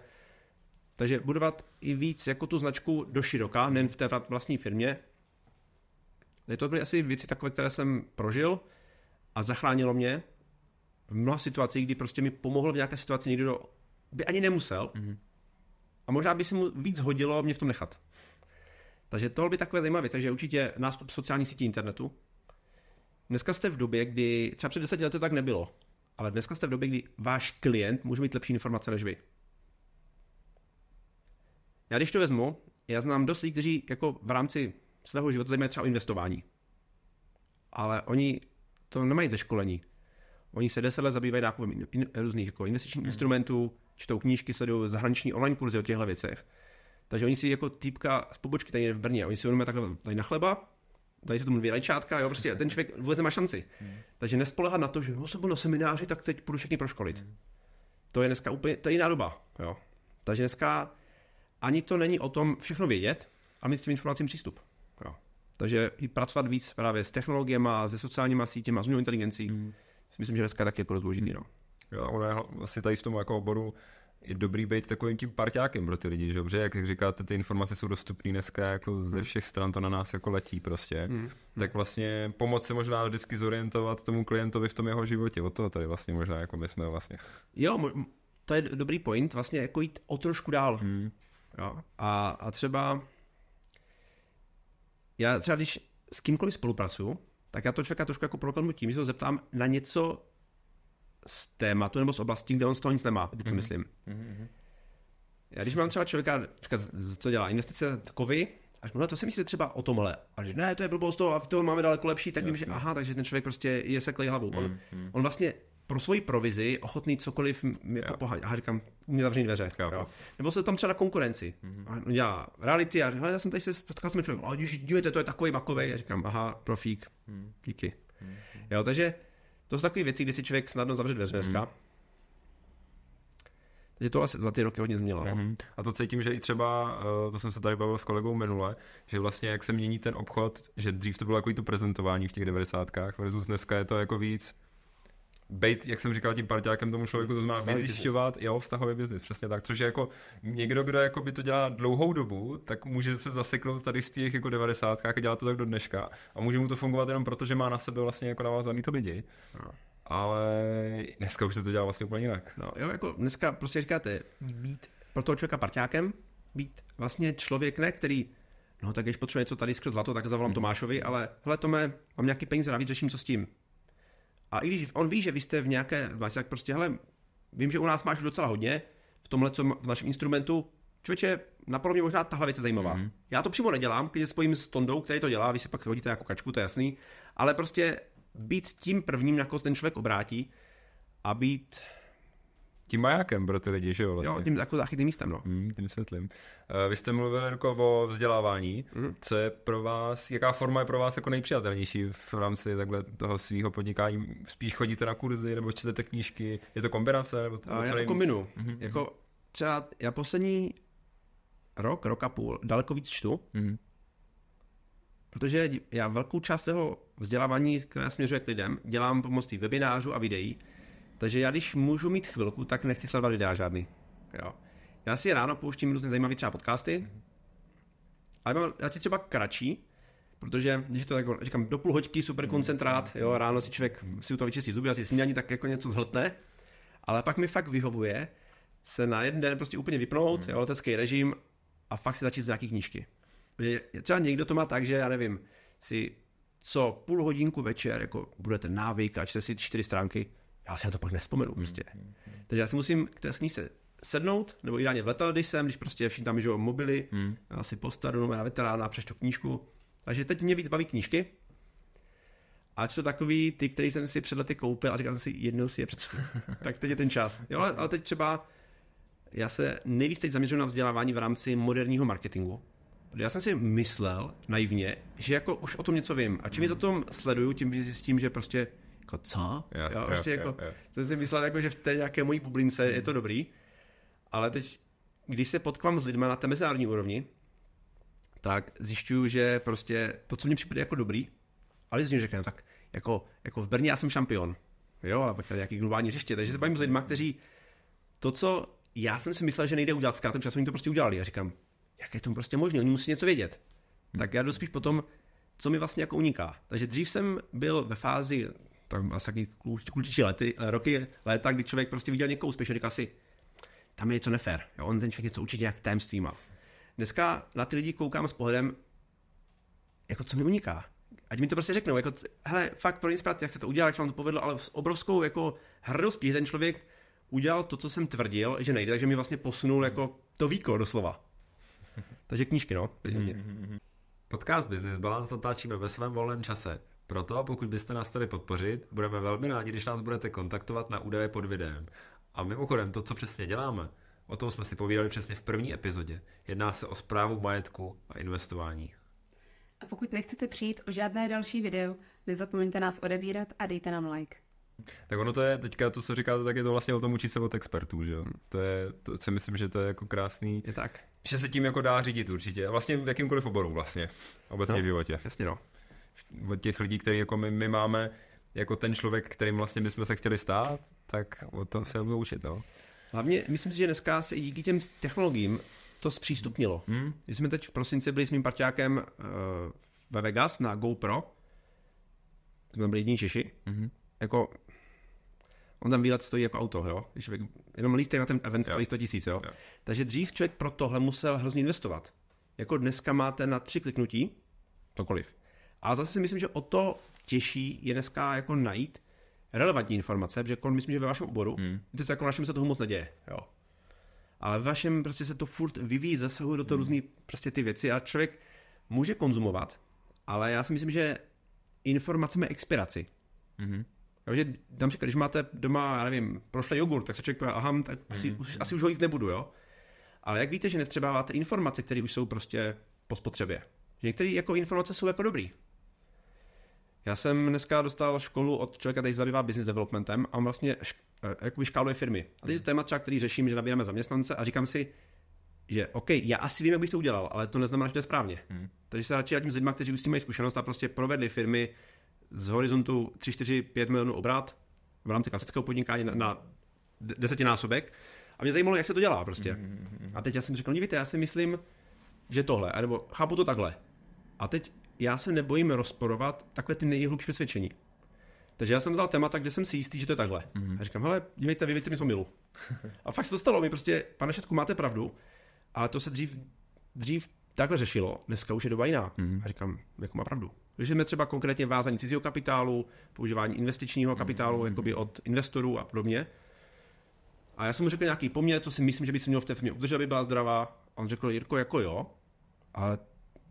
Takže budovat i víc jako tu značku do široka, nejen v té vlastní firmě. Takže to byly asi věci takové, které jsem prožil a zachránilo mě v mnoha situacích, kdy prostě mi pomohlo v nějaké situaci někdo, by ani nemusel a možná by si mu víc hodilo mě v tom nechat. Takže tohle by takové zajímavé, takže určitě nástup sociálních sítí internetu. Dneska jste v době, kdy třeba před 10 lety to tak nebylo, ale dneska jste v době, kdy váš klient může mít lepší informace než vy. Já když to vezmu, já znám dost lidí, kteří jako v rámci svého života zajímají třeba o investování. Ale oni to nemají ze školení. Oni se 10 let zabývají nákupem různých jako investičních instrumentů, čtou knížky, sledují zahraniční online kurzy o těchto věcech. Takže oni si jako týpka z pobočky tady v Brně, oni si uvědomují takhle tady na chleba, tady se tomu dvě rajčátka, jo, prostě ten člověk vůbec nemá šanci. Takže nespoléhat na to, že jsem byl na semináři, tak teď půjdu všechny proškolit. To je dneska úplně, to je jiná doba, jo. Takže dneska ani to není o tom všechno vědět, ale mít s těm informacím přístup. Jo. Takže i pracovat víc právě s technologiemi, se sociálníma sítěma, s umělou inteligencí. Myslím, že dneska je taky jako důležitý. No. Jo, ono je vlastně tady v tom jako oboru je dobrý být takovým tím parťákem pro ty lidi, že dobře, jak říkáte, ty informace jsou dostupné dneska jako ze všech stran, to na nás jako letí prostě, tak vlastně pomoct se možná vždycky zorientovat tomu klientovi v tom jeho životě, od toho tady vlastně možná jako my jsme vlastně. Jo, to je dobrý point, vlastně jako jít o trošku dál. Jo. A třeba já třeba když s kýmkoliv spolupracuju, tak já to člověka trošku jako prokladnu tím, že se ho zeptám na něco z tématu nebo z oblasti, kde on z toho nic nemá, co myslím. Já když mám třeba člověka, co dělá investice kovy, a řeknu, to si myslíte třeba o tomhle. A že ne, to je blbost toho a v tom máme daleko lepší, tak vím, že aha, takže ten člověk prostě je seklej hlavou. On vlastně pro svoji provizi ochotný cokoliv jako pohádět. A říkám, mě zavření dveře. Nebo se tam třeba na konkurenci. A on dělá reality a říkám, já jsem tady se spotkal s člověkem, a dívejte, to je takový makovej. A říkám, aha, profík, díky. Jo, takže to jsou takové věci, kdy si člověk snadno zavře dveře dneska. Takže to asi za ty roky hodně změnilo. A to cítím, že i třeba, to jsem se tady bavil s kolegou minule, že vlastně jak se mění ten obchod, že dřív to bylo jako to prezentování v těch 90kách, versus dneska je to jako víc bejt, jak jsem říkal, tím parťákem tomu člověku, to znamená vyzjišťovat, vztahový biznis, přesně tak, což je jako někdo, kdo jako by to dělá dlouhou dobu, tak může se zaseknout tady v těch jako 90kách a dělá to tak do dneška a může mu to fungovat jenom proto, že má na sebe vlastně jako navázaný to lidi. Ale dneska už se to dělá vlastně úplně jinak. No, jo, jako dneska prostě říkáte, být pro toho člověka parťákem, být vlastně člověk, ne, který, no tak když potřebuje něco tady skrz zlato, tak zavolám Tomášovi, ale hele Tome, mám nějaký peníze navíc, řeším co s tím. A i když on ví, že vy jste v nějaké, tak prostě hele, vím, že u nás máš docela hodně, v tomhle, co v našem instrumentu, člověče, napadlo mě možná tahle věc je zajímavá. Já to přímo nedělám, když se spojím s Tondou, který to dělá, vy si pak hodíte jako kačku, to je jasný, ale prostě být tím prvním, na koho ten člověk obrátí a být tím majákem pro ty lidi, že jo? Vlastně. Jo, tím jako záchytným místem, no. Tím světlým. Vy jste mluvili jako o vzdělávání. Co je pro vás, jaká forma je pro vás jako nejpřijatelnější v rámci takhle toho svého podnikání? Spíš chodíte na kurzy, nebo čtete knížky? Je to kombinace? Nebo já to kombinuju. Jako třeba já poslední rok a půl daleko víc čtu, protože já velkou část svého vzdělávání, které směřuje k lidem, dělám pomocí webinářů a videí. Takže já když můžu mít chvilku, tak nechci sledovat videa žádný. Jo. Já si ráno pouštím různé zajímavé třeba podcasty, ale mám já třeba kratší, protože když to jako říkám do půl hoďky super koncentrát, jo, ráno si člověk si u toho vyčistí zuby, asi snídaní, tak jako něco zhltne, ale pak mi fakt vyhovuje se na jeden den prostě úplně vypnout, jo, letecký režim a fakt si začít z nějaký knížky. Protože třeba někdo to má tak, že já nevím, si co půl hodinku večer jako budete návyk a čte si 4 stránky, já si na to pak nevzpomenu prostě. Takže já si musím k té knížce sednout, nebo ideálně v letadle, když prostě všichni tam, že jo, mobily, já si postanu na veterána, přečtu knížku. Takže teď mě víc baví knížky. A to takový ty, který jsem si před lety koupil a říkal jsem si, jednou si je přečtu. Tak teď je ten čas. Jo, ale teď třeba já se nejvíc teď zaměřuji na vzdělávání v rámci moderního marketingu. Já jsem si myslel naivně, že jako už o tom něco vím. A čím víc o tom sleduju, tím zjistím, že prostě jako co? Jsem si myslel, jako, že v té nějaké mojí bublince je to dobrý, ale teď, když se potkám s lidmi na té mezinárodní úrovni, tak zjišťuju, že prostě to, co mě přijde jako dobrý, ale z ní řekne, tak jako v Brně já jsem šampion, jo, ale pak tady nějaký globální hřiště, takže se bavím s lidmi, kteří to, co já jsem si myslel, že nejde udělat v krátkém času, oni to prostě udělali a říkám, jak je to prostě možné, oni musí něco vědět. Tak já jdu spíš potom, co mi vlastně jako uniká. Takže dřív jsem byl ve fázi tak asi taky klučičí léta, kdy člověk prostě viděl někoho úspěšného, říkal si, tam je něco nefér. Jo? On ten člověk něco určitě nějak tajemství má. Dneska na ty lidi koukám s pohledem, jako co mi uniká. Ať mi to prostě řeknou, jako, hele, fakt pro inspiraci, jak se to udělal, jak se vám to povedlo, ale s obrovskou jako hrdostí, že ten člověk udělal to, co jsem tvrdil, že nejde, takže mi vlastně posunul jako to víko doslova. Takže knížky, no. Podcast Business Balance natáčíme ve svém volném čase. Proto, pokud byste nás chtěli podpořit, budeme velmi rádi, když nás budete kontaktovat na údaje pod videem. A mimochodem, to, co přesně děláme, o tom jsme si povídali přesně v první epizodě. Jedná se o správu majetku a investování. A pokud nechcete přijít o žádné další video, nezapomeňte nás odebírat a dejte nám like. Tak ono to je, teďka to, co říkáte, tak je to vlastně o tom učit se od expertů, že jo? To si myslím, že to je jako krásný. Je tak. Že se tím jako dá řídit určitě. Vlastně v jakýmkoliv oboru vlastně. Obecně v životě. Jasně, no. Od těch lidí, který jako my máme, jako ten člověk, kterým vlastně my jsme se chtěli stát, tak o tom se budou učit, no. Hlavně, myslím si, že dneska se i díky těm technologiím to zpřístupnilo. Když jsme teď v prosinci byli s mým parťákem ve Vegas na GoPro, jsme byli jediní Češi, jako on tam výlet stojí jako auto, jo? Jenom lístek na ten event stojí 100 000, jo? Takže dřív člověk pro tohle musel hrozně investovat. Jako dneska máte na 3 kliknutí, cokoliv. Ale zase si myslím, že o to těžší je dneska jako najít relevantní informace, protože jako myslím, že ve vašem oboru, víte, jako v našem se toho moc neděje, jo. Ale ve vašem prostě se to furt vyvíjí, zasahuje do toho různý prostě ty věci a člověk může konzumovat, ale já si myslím, že informace má expiraci. Takže například, když máte doma, já nevím, prošle jogurt, tak se člověk poví, aha, tak asi už ho jít nebudu, jo. Ale jak víte, že nevstřebáváte informace, které už jsou prostě po spotřebě. Že některé jako informace jsou jako dobrý. Já jsem dneska dostal školu od člověka, který se zabývá business developmentem a on vlastně jakoby škáluje firmy. A teď je to téma třeba, který řeším, že nabíráme zaměstnance a říkám si, že OK, já asi vím, jak bych to udělal, ale to neznamená, že to je správně. Takže se radši radím s lidmi, kteří už s tím mají zkušenost a prostě provedli firmy z horizontu 3, 4, 5 milionů obrat v rámci klasického podnikání na 10násobek. A mě zajímalo, jak se to dělá prostě. A teď já jsem řekl, víte, já si myslím, že tohle, nebo chápu to takhle. A teď já se nebojím rozporovat takové ty nejhlubší přesvědčení. Takže já jsem vzal témata, kde jsem si jistý, že to je takhle. A říkám, hele, dívejte, vy víte mi z omylu. A fakt se to stalo, mi prostě, pane Šetku, máte pravdu, ale to se dřív takhle řešilo, dneska už je doba jiná. A říkám, jako má pravdu. Řešíme třeba konkrétně vázání cizího kapitálu, používání investičního kapitálu jakoby od investorů a podobně. A já jsem mu řekl nějaký poměr, co si myslím, že by se mělo v té firmě udržet, aby byla zdravá. A on řekl, Jirko, jako jo, ale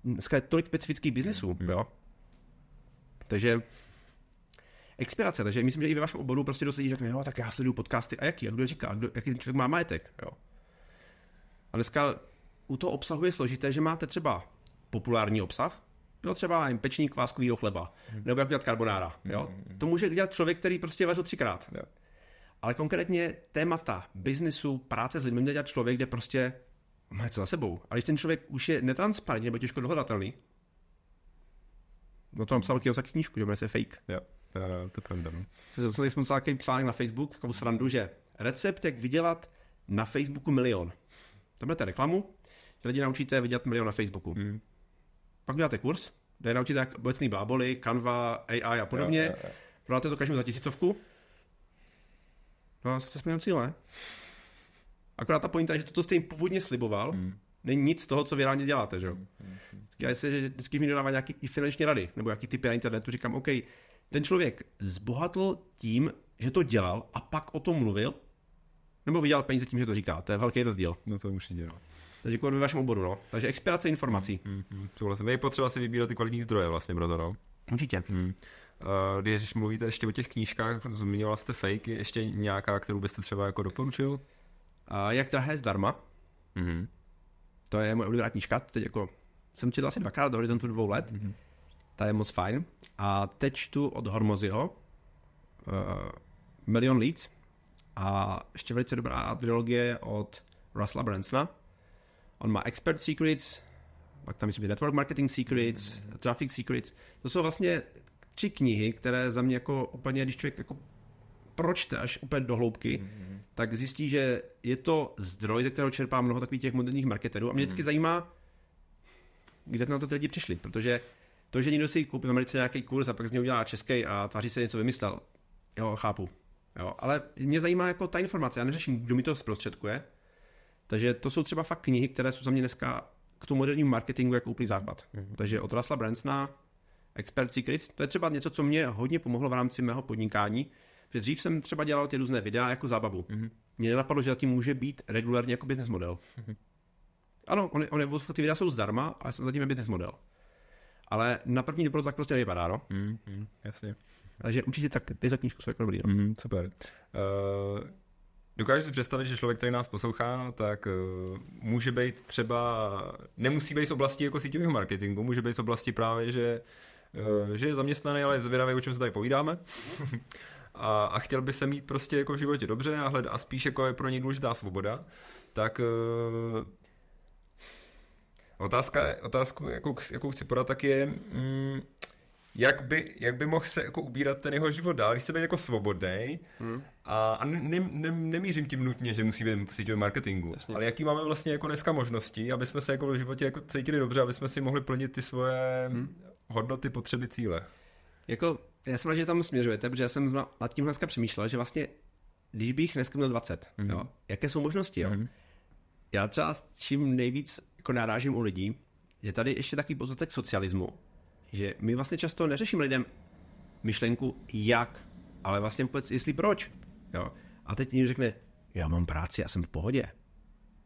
dneska je tolik specifických biznesů, jo. Takže expirace, takže myslím, že i ve vašem oboru prostě dost lidí řekne, jo, tak já sleduju podcasty, a jaký, a kdo je říká, jaký člověk má majetek, jo. A dneska u toho obsahu je složité, že máte třeba populární obsah, jo, třeba jim pečení kváskovýho chleba, nebo jak dělat carbonara, jo. To může dělat člověk, který prostě vařil 3krát, jo. Ale konkrétně témata biznesu, práce s lidmi může dělat člověk, kde prostě má něco za sebou. Ale když ten člověk už je netransparentní nebo těžko dohledatelný, no to mám psal taky knížku, že jmenuje se Fake. Jo, to je pravda. Jsem psal takový článek na Facebook, takovou srandu, že recept, jak vydělat na Facebooku 1 000 000. To budete reklamu, že lidi naučíte vydělat 1 000 000 na Facebooku. Pak uděláte kurz, kde naučíte jak obecný bláboli, Canva, AI a podobně. Prodáte to každému za 1000. No a se směl cíle. Akorát ta pointa je, že to jste jim původně sliboval, není nic z toho, co vy reálně děláte, že jo. Já si vždycky mi dodává nějaký i finanční rady, nebo nějaký typy na internetu, říkám, OK, ten člověk zbohatl tím, že to dělal a pak o tom mluvil, nebo vydělal peníze tím, že to říká. To je velký rozdíl. No to určitě, no. Takže jako ve vašem oboru, no. Takže expirace informací. Souhlasím. Je potřeba si vybírat ty kvalitní zdroje vlastně, proto, no. Určitě. Když mluvíte ještě o těch knížkách, zmiňoval jste Fake, ještě nějaká, kterou byste třeba jako doporučil? Jak drahé zdarma. To je moje oblíbená knížka. Teď jako jsem četl asi 2krát do horizontu 2 let. Ta je moc fajn. A teď čtu od Hormozyho Million Leads. A ještě velice dobrá trilogie od Russella Bransona. On má Expert Secrets, pak tam myslím Network Marketing Secrets, Traffic Secrets. To jsou vlastně 3 knihy, které za mě jako úplně, když člověk jako pročte až úplně do hloubky, tak zjistí, že je to zdroj, ze kterého čerpá mnoho takových těch moderních marketerů. A mě vždycky zajímá, kde na to ty lidi přišli, protože to, že někdo si koupí v Americe nějaký kurz a pak z něj udělá český a tváří se něco vymyslel, jo, chápu. Jo, ale mě zajímá jako ta informace, já neřeším, kdo mi to zprostředkuje, Takže to jsou třeba fakt knihy, které jsou za mě dneska k tomu modernímu marketingu jako úplný základ. Takže od Russella Bransona, Expert Secrets, to je třeba něco, co mě hodně pomohlo v rámci mého podnikání, protože dřív jsem třeba dělal ty různé videa jako zábavu. Mně nenapadlo, že zatím může být regulárně jako business model. Ano, ty videa jsou zdarma, ale zatím je business model. Ale na první dobrou tak prostě nevypadá, no. Jasně. Takže určitě tak ty za knížku jsou jako dobrý, no. Super. Dokážu si představit, že člověk, který nás poslouchá, tak může být třeba, nemusí být z oblasti jako síťového marketingu, může být z oblasti právě, že je zaměstnaný, ale je zvědavý, o čem se tady povídáme. A chtěl by se mít prostě jako v životě dobře a spíš jako je pro něj důležitá svoboda. Tak otázku, jakou chci podat, tak je, jak by mohl se jako ubírat ten jeho život dál, když se být jako svobodnej a nemířím tím nutně, že musí být v síťovém marketingu, jasně. Ale jaký máme vlastně jako dneska možnosti, aby jsme se jako v životě jako cítili dobře, aby jsme si mohli plnit ty svoje hodnoty, potřeby, cíle. Jako, já jsem rád, že tam směřujete, protože já jsem nad tím dneska přemýšlel, že vlastně, když bych dneska měl 20, jo, jaké jsou možnosti, jo? Já třeba čím nejvíc jako narážím u lidí, že tady ještě takový poznatek socialismu, že my vlastně často neřešíme lidem myšlenku jak, ale vlastně vůbec jestli proč. Jo. A teď někdo řekne, já mám práci, já jsem v pohodě.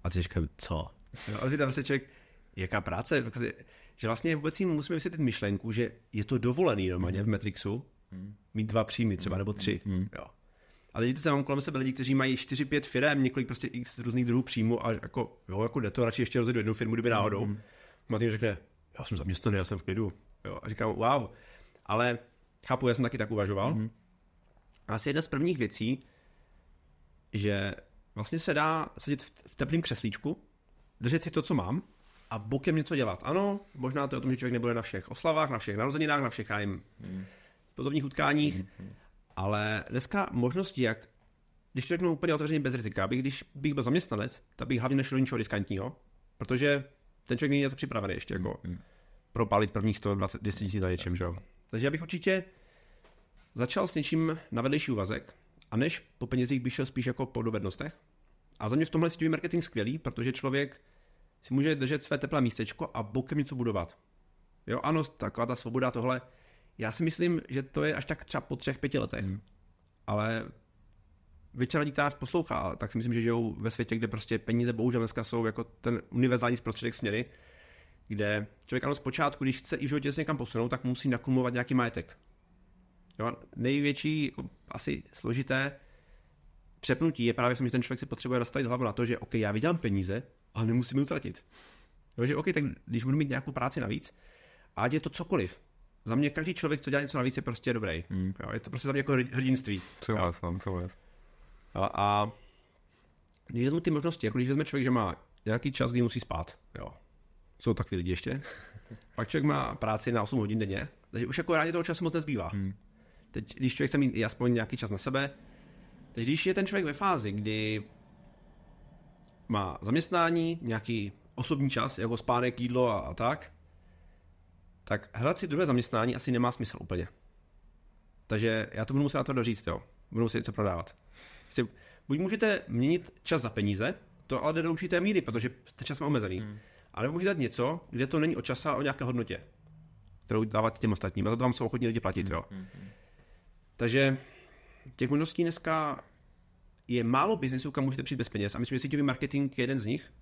A ty říkají, co? Jo, a tam se člověk, jaká práce? Že vlastně vůbec jim musíme vysvětlit myšlenku, že je to dovolený normálně v Matrixu mít 2 příjmy třeba, nebo 3. Jo. A teď se mám kolem sebe lidi, kteří mají 4-5 firem, několik prostě x různých druhů příjmu a jako jde to, radši ještě rozjedu jednu firmu, kdyby náhodou. Martin řekne, já jsem zaměstnaný, já jsem v klidu. Jo, a říkám, wow, ale chápu, já jsem taky tak uvažoval. Asi jedna z prvních věcí, že vlastně se dá sedět v teplém křeslíčku, držet si to, co mám a bokem něco dělat. Ano, možná to je o tom, že člověk nebude na všech oslavách, na všech narozeninách, na všech sportovních utkáních, ale dneska možnosti, jak, když to řeknu úplně otevřeně bez rizika, když bych byl zaměstnanec, tak bych hlavně nešel do ničeho riskantního, protože ten člověk není na to připravený ještě jako propálit prvních 120 tisíc za něčem, že jo. Takže já bych určitě začal s něčím na vedlejší úvazek a než po penězích bych šel spíš jako po dovednostech. A za mě v tomhle síťový marketing skvělý, protože člověk si může držet své teplé místečko a bokem něco budovat. Jo, ano, taková ta svoboda, tohle. Já si myslím, že to je až tak třeba po 3-5 letech. Ale většina lidí, která nás poslouchá, tak si myslím, že žijou ve světě, kde prostě peníze bohužel dneska jsou jako ten univerzální prostředek směry, kde člověk ano zpočátku, když chce i v životě se někam posunout, tak musí nakumulovat nějaký majetek. Jo, největší, asi složité přepnutí je právě v tom, že ten člověk si potřebuje nastavit hlavu na to, že OK, já vydělám peníze, ale nemusím je utratit. Jo, že OK, tak když budu mít nějakou práci navíc, ať je to cokoliv. Za mě každý člověk, co dělá něco navíc, je prostě dobrý. Jo, je to prostě za mě jako hrdinství. Co a když vezmu ty možnosti, jako když vezme člověk, že má nějaký čas, kdy musí spát, jo. Jsou takový lidi ještě. Pak člověk má práci na 8 hodin denně, takže už jako rádi toho času moc nezbývá. Teď, když člověk chce mít aspoň nějaký čas na sebe, teď když je ten člověk ve fázi, kdy má zaměstnání, nějaký osobní čas, jako spánek, jídlo a tak hledat si druhé zaměstnání asi nemá smysl úplně. Takže já to budu muset na to doříct, jo. Budu muset něco prodávat. Buď můžete měnit čas za peníze, to ale jde do určité míry, protože ten čas má omezený. Ale můžete dát něco, kde to není o čase, ale o nějaké hodnotě, kterou dávat těm ostatním. A to vám jsou ochotní lidi platit, jo. Takže těch možností dneska je málo biznesů, kam můžete přijít bez peněz. A myslím, že síťový marketing je jeden z nich.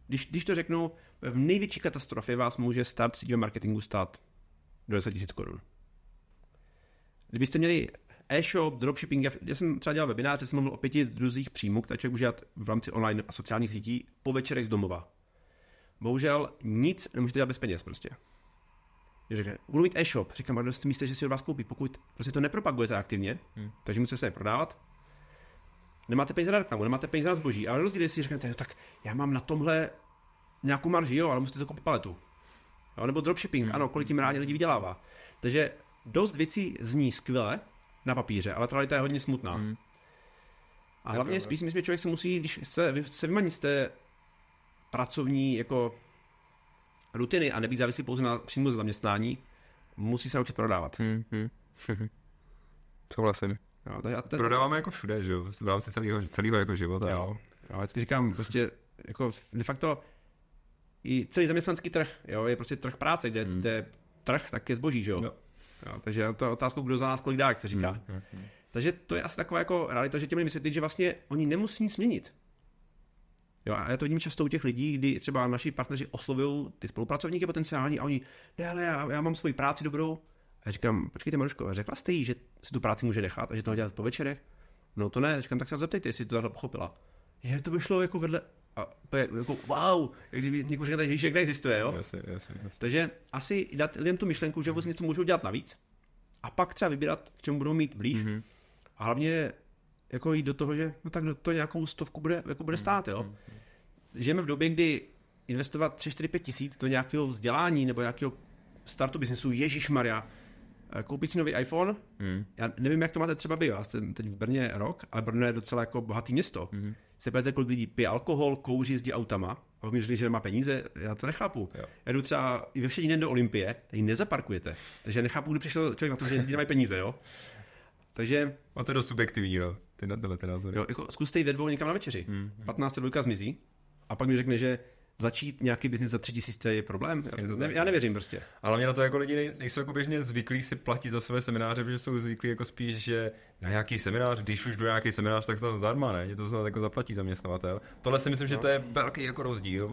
Když to řeknu, v největší katastrofě vás může start síťového marketingu stát do 10 000 korun. Kdybyste měli e-shop, dropshipping, já jsem třeba dělal webinář, jsem mluvil o 5 druzích příjmů, které člověk může dělat v rámci online a sociálních sítí po večerech z domova. Bohužel nic nemůžete dělat bez peněz prostě. Když řekne, budu mít e-shop, říkám, kdo si myslíte, že si od vás koupí, pokud prostě to nepropagujete aktivně, takže musíte se je prodávat. Nemáte peníze na reklamu, nemáte peníze na zboží, ale rozdíl je, si řeknete, tak já mám na tomhle nějakou marži, jo, ale musíte zakoupit paletu. Jo, nebo dropshipping, ano, kolik tím rádi lidi vydělává. Takže dost věcí zní skvěle na papíře, ale ta realita je hodně smutná. A hlavně spíš myslím, že člověk se musí, když se vymanit z té pracovní jako rutiny a nebýt závislý pouze na příjmu zaměstnání, musí se naučit prodávat. Souhlasím. Jo, prodáváme jako všude, že jo, v rámci celého jako života. Jo, já vždycky říkám, prostě jako de facto i celý zaměstnanský trh, jo, je prostě trh práce, kde trh, tak je zboží, že jo. No. Jo, takže to je otázka, kdo za nás kolik dá, jak se říká. Takže to je asi taková jako realita, že těm lidem vysvětlit, že vlastně oni nemusí nic měnit. Jo, a já to vidím často u těch lidí, kdy třeba naši partneři oslovují ty spolupracovníky potenciální a oni, ne, ale já mám svoji práci dobrou. A já říkám, počkejte Maruško, řekla jste jí, že si tu práci může nechat a že to dělat po večerech? No to ne, říkám, tak se zeptejte, jestli to takhle pochopila. Je, to by šlo jako vedle, a jako wow, jak kdyby někomu řekl, že Ježíšek neexistuje, jo? Jasně. Takže asi dát lidem tu myšlenku, že vlastně něco můžou dělat navíc a pak třeba vybírat, k čemu budou mít blíž. A hlavně jako jít do toho, že no tak to nějakou stovku bude stát, jo? Žijeme v době, kdy investovat 3, 4, 5 tisíc do nějakého vzdělání nebo nějakého startu biznesu, ježišmarja, koupit si nový iPhone, já nevím, jak to máte třeba já jsem teď v Brně rok, ale Brno je docela jako bohatý město. Se pěte, kolik lidí pije alkohol, kouří, jezdí autama, a mi řekli, že nemá peníze, já to nechápu. Jo. Já jdu třeba i ve všední den do Olympie, tady nezaparkujete, takže nechápu, kdy přišel člověk na to, že lidi nemají peníze, jo. Takže... A to je dost subjektivní, jo, ty názory. Jo, jako zkuste jít ve dvou někam na večeři, 15 dvojka zmizí, a pak mi řekne, že začít nějaký biznis za 3 000 je problém. Já nevěřím prostě. Ale mě na to jako lidi nejsou jako běžně zvyklí si platit za své semináře, protože jsou zvyklí jako spíš, že na nějaký seminář, když už do nějaký seminář, tak to zdarma, ne? To snad jako zaplatí zaměstnavatel. Tohle si myslím, že to je velký jako rozdíl.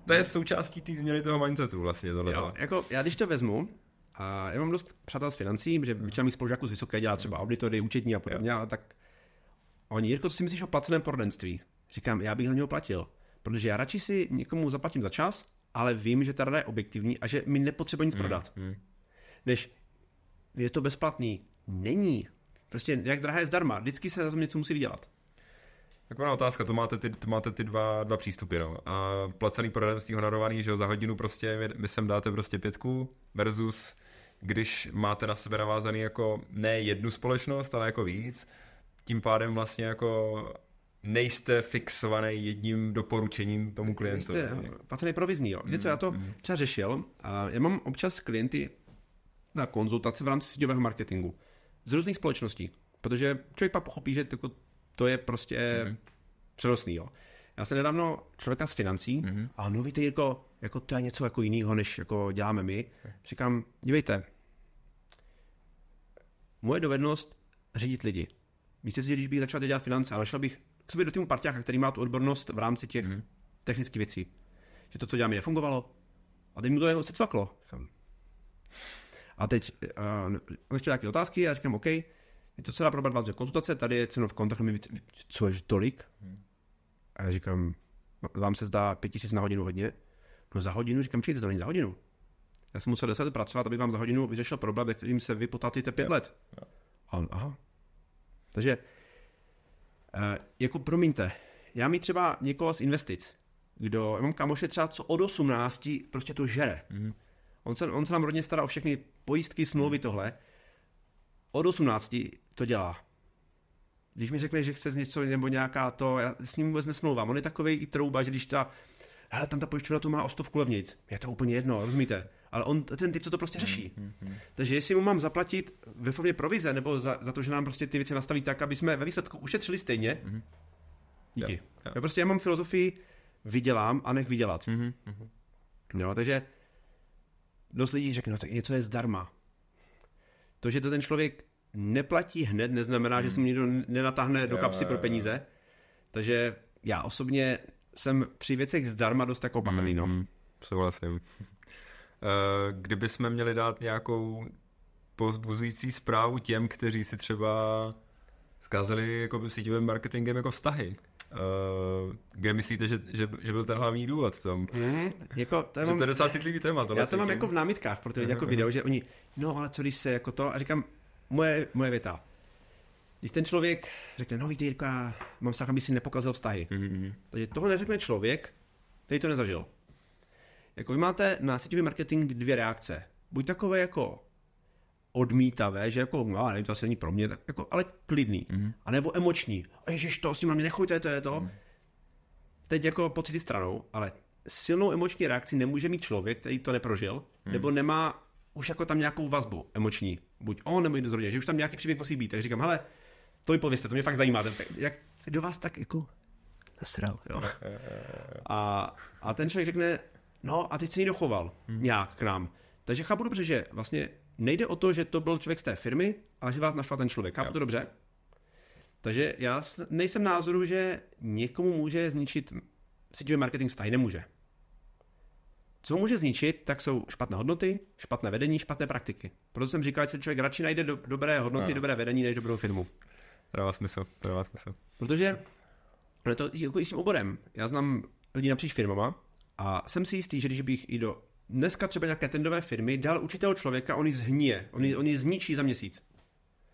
To je součástí té změny toho mindsetu vlastně tohle. Jo, jako já když to vezmu, a já mám dost přátel s financí, že většina mých spolužáků z vysoké dělá třeba auditory, účetní a podobně, a tak oni, Jirko, co si myslíš o placeném poradenství? Říkám, já bych na něho platil. Protože já radši si někomu zaplatím za čas, ale vím, že ta rada je objektivní a že mi nepotřebuje nic prodat. Než je to bezplatný. Není. Prostě jak drahé je zdarma. Vždycky se za to něco musí vydělat. Taková otázka, to máte ty dva přístupy. No. A placený poradenství honorovaný, že jo, za hodinu prostě vy sem dáte prostě 5 versus když máte na sebe navázaný jako ne jednu společnost, ale jako víc, tím pádem vlastně jako nejste fixovaný jedním doporučením tomu klientu. Nejste patrný provizní, jo. Víte co, já to třeba řešil a já mám občas klienty na konzultaci v rámci síťového marketingu z různých společností, protože člověk pak pochopí, že to je prostě přenosný, jo. Já jsem nedávno člověka z financí a no víte, Jirko, jako to je něco jako jiného, než jako děláme my. Říkám, dívejte, moje dovednost řídit lidi. Myslíte si, že když bych začal dělat finance, ale šel bych k sobě do týmu parťáka, který má tu odbornost v rámci těch technických věcí. Že to, co dělám, mi nefungovalo. A teď mu to jenom se cvaklo. A teď on chtěl nějaké otázky a říkám, OK, je to co dá probrat vás konzultace, tady je cenový kontrakt, co je tolik? A já říkám, vám se zdá 5 000 na hodinu hodně? No za hodinu, říkám, čekajte, to není za hodinu. Já jsem musel 10 let pracovat, abych vám za hodinu vyřešil problém, ve kterým se vy potátíte 5 let. A on, aha. Takže, jako promiňte, já mít třeba někoho z investic, já mám kamoše třeba co od 18 prostě to žere. On se nám rodně stará o všechny pojistky, smlouvy, tohle. Od 18 to dělá. Když mi řekne, že chce něco nebo nějaká to, já s ním vůbec nesmlouvám. On je takovej i trouba, že když hele, tam ta pojišťovna to má o 100 levnějc. Je to úplně jedno, rozumíte? Ale on, ten typ, co to prostě řeší. Takže jestli mu mám zaplatit ve formě provize, nebo za to, že nám prostě ty věci nastaví tak, aby jsme ve výsledku ušetřili stejně, díky. Já prostě mám filozofii, vydělám a nech vydělat. Jo, takže dost lidí řekne, no tak něco je zdarma. To, že to ten člověk neplatí hned, neznamená, že si mu někdo nenatáhne do kapsy pro peníze. Takže já osobně jsem při věcech zdarma dost tak opatrný, no. Souhlasím. Kdybychom měli dát nějakou povzbuzující zprávu těm, kteří si třeba zkázali jako síťovým marketingem jako vztahy. Kde myslíte, že byl ten hlavní důvod v tom? Jako, to je docela citlivý téma. Já to mám jako v námitkách, protože jako video, že oni, no ale co když se jako to, a říkám, moje věta. Když ten člověk řekne, no víte Jirko, já mám strach, aby si nepokazil vztahy. Takže tohle neřekne člověk, který to nezažil. Jako vy máte na síťový marketing 2 reakce. Buď takové jako odmítavé, že jako, no, nevím, to asi není pro mě, tak jako, ale klidný. A nebo emoční. Ježiš, to s tím na mě nechoďte, to je to. Teď jako pocity stranou, ale silnou emoční reakci nemůže mít člověk, který to neprožil, nebo nemá už jako tam nějakou vazbu emoční. Buď on, nebo někdo z rodiny, že už tam nějaký příběh musí být. Tak říkám, hele, to mi povězte, to mě fakt zajímá. Jak se do vás tak jako nesral, jo. A ten člověk řekne, no a teď se někdo choval nějak k nám. Takže chápu dobře, že vlastně nejde o to, že to byl člověk z té firmy, ale že vás našla ten člověk. Chápu to dobře? Takže já nejsem názoru, že někomu může zničit síťový marketing vztahy, nemůže. Co může zničit, tak jsou špatné hodnoty, špatné vedení, špatné praktiky. Proto jsem říkal, že člověk radši najde dobré hodnoty, dobré vedení, než dobrou firmu. Dává smysl. Protože je to jako i s tím oborem. Já znám lidi napříč firmama a jsem si jistý, že když bych i do dneska třeba nějaké tendové firmy dal určitého člověka, on ji zhnije, on ji zničí za měsíc.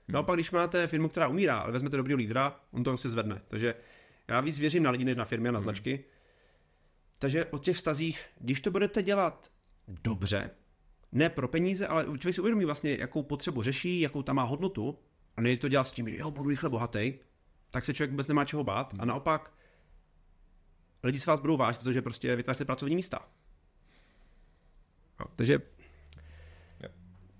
Naopak, když máte firmu, která umírá, ale vezmete dobrýho lídra, on to si zvedne. Takže já víc věřím na lidi, než na firmy a na značky. Takže o těch vztazích, když to budete dělat dobře, ne pro peníze, ale člověk si uvědomí vlastně, jakou potřebu řeší, jakou tam má hodnotu, a nejde to dělat s tím, že jo, budu rychle bohatý, tak se člověk vůbec nemá čeho bát. A naopak, lidi se vás budou vážit, protože prostě vytváříte pracovní místa. No, takže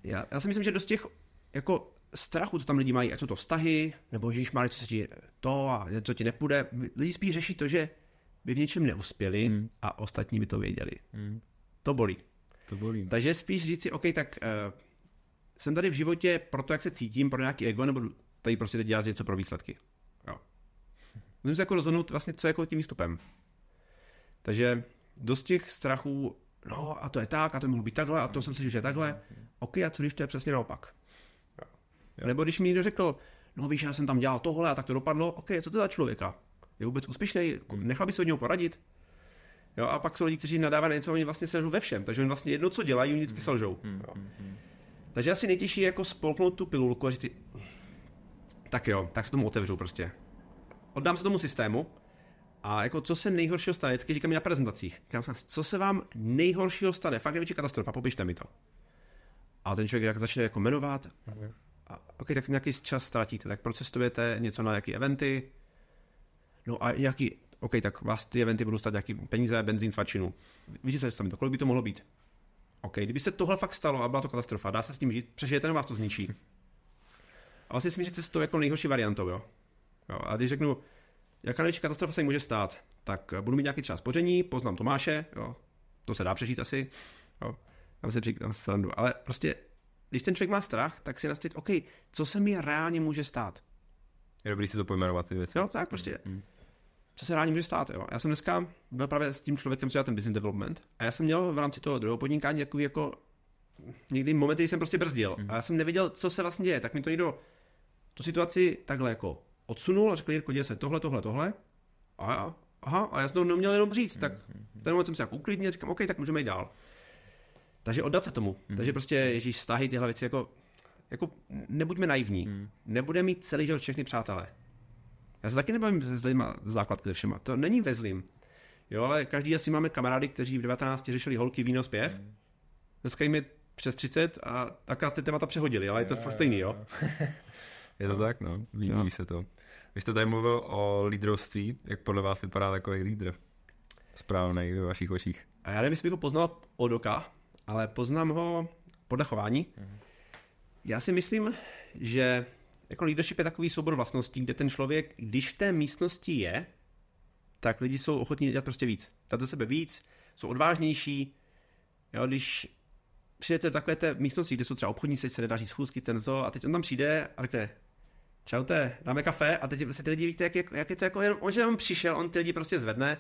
já si myslím, že dost těch jako strachu, co tam lidi mají, ať jsou to vztahy, nebo ježišmarja, co se ti to a co ti nepůjde, lidi spíš řeší to, že by v něčem neuspěli a ostatní by to věděli. To bolí. Takže spíš říct si, OK, tak jsem tady v životě pro to, jak se cítím, pro nějaký ego, nebo tady prostě teď dělat něco pro výsledky. Jo. Musím se jako rozhodnout vlastně, co je jako tím výstupem. Takže dost těch strachů, no a to je tak, a to mohlo být takhle, a to jsem si že je takhle. OK, a co když to je přesně naopak? Jo. Nebo když mi někdo řekl, no víš, já jsem tam dělal tohle a tak to dopadlo, OK, co to za člověka? Je vůbec úspěšný, nechal by se od něho poradit. Jo, a pak jsou lidi, kteří nadávají na něco, oni vlastně selžou ve všem, takže oni vlastně jedno, co dělají, oni vždycky selžou. Takže asi nejtěžší je jako spolknout tu pilulku a říct si, tak jo, tak se tomu otevřu prostě. Oddám se tomu systému a jako co se nejhoršího stane, vždycky říkám na prezentacích, říkám se, co se vám nejhoršího stane, fakt největší katastrofa, popište mi to. A ten člověk začne jako jmenovat, a OK, tak nějaký čas ztratíte, tak procestujete něco na nějaké eventy, no a jaký, OK, tak vás ty eventy budou stát nějaký peníze, benzín, svačinu. Víte se sami to, kolik by to mohlo být? OK, kdyby se tohle fakt stalo a byla to katastrofa, dá se s tím žít, přežijete, nebo vás to zničí. A vlastně si říct to jako nejhorší variantou, jo. A když řeknu, jaká největší katastrofa se mi může stát, tak budu mít nějaký třeba spoření, poznám Tomáše, jo. To se dá přežít asi, jo. Tam se říkám srandu, ale prostě, když ten člověk má strach, tak si nastavit, OK, co se mi reálně může stát. Je dobrý si to pojmenovat ty věci. Jo, tak prostě. Co se reálně může stát, jo. Já jsem dneska byl právě s tím člověkem, co dělal ten business development, a já jsem měl v rámci toho druhého podnikání takový jako někdy momenty, kdy jsem prostě brzdil a já jsem nevěděl, co se vlastně děje, tak mi to někdo tu situaci takhle jako odsunul a řekl, Jirko, děje se tohle. A já jsem to neměl jenom říct, tak v ten moment jsem se jako uklidnil, říkám, OK, tak můžeme jít dál. Takže oddat se tomu. Takže prostě Ježíš, vztahy, tyhle věci, jako nebuďme naivní. Nebude mít celý život všechny přátelé. Já se taky nebavím se zlýma základky se všema. To není ve zlým. Jo, ale každý asi máme kamarády, kteří v 19 řešili holky, víno, zpěv. Dneska jim je přes 30 a taká ty témata přehodili, ale je to stejný, jo. Je to tak, no. Ví se to. Vy jste tady mluvil o lídrovství. Jak podle vás vypadá takový lídr? Správnej ve vašich očích. A já nevím, jestli bych ho poznal od oka, ale poznám ho podle chování. Já si myslím, že jako leadership je takový soubor vlastností, kde ten člověk, když v té místnosti je, tak lidi jsou ochotní dělat prostě víc. Dát do sebe víc, jsou odvážnější. Jo, když přijdete do takové té místnosti, kde jsou třeba obchodníci, se nedá říct schůzky, ten a teď on tam přijde a řekne, čaute, dáme kafe a teď se ty lidi víte, jak je to jako, on že tam přišel, on ty lidi prostě zvedne.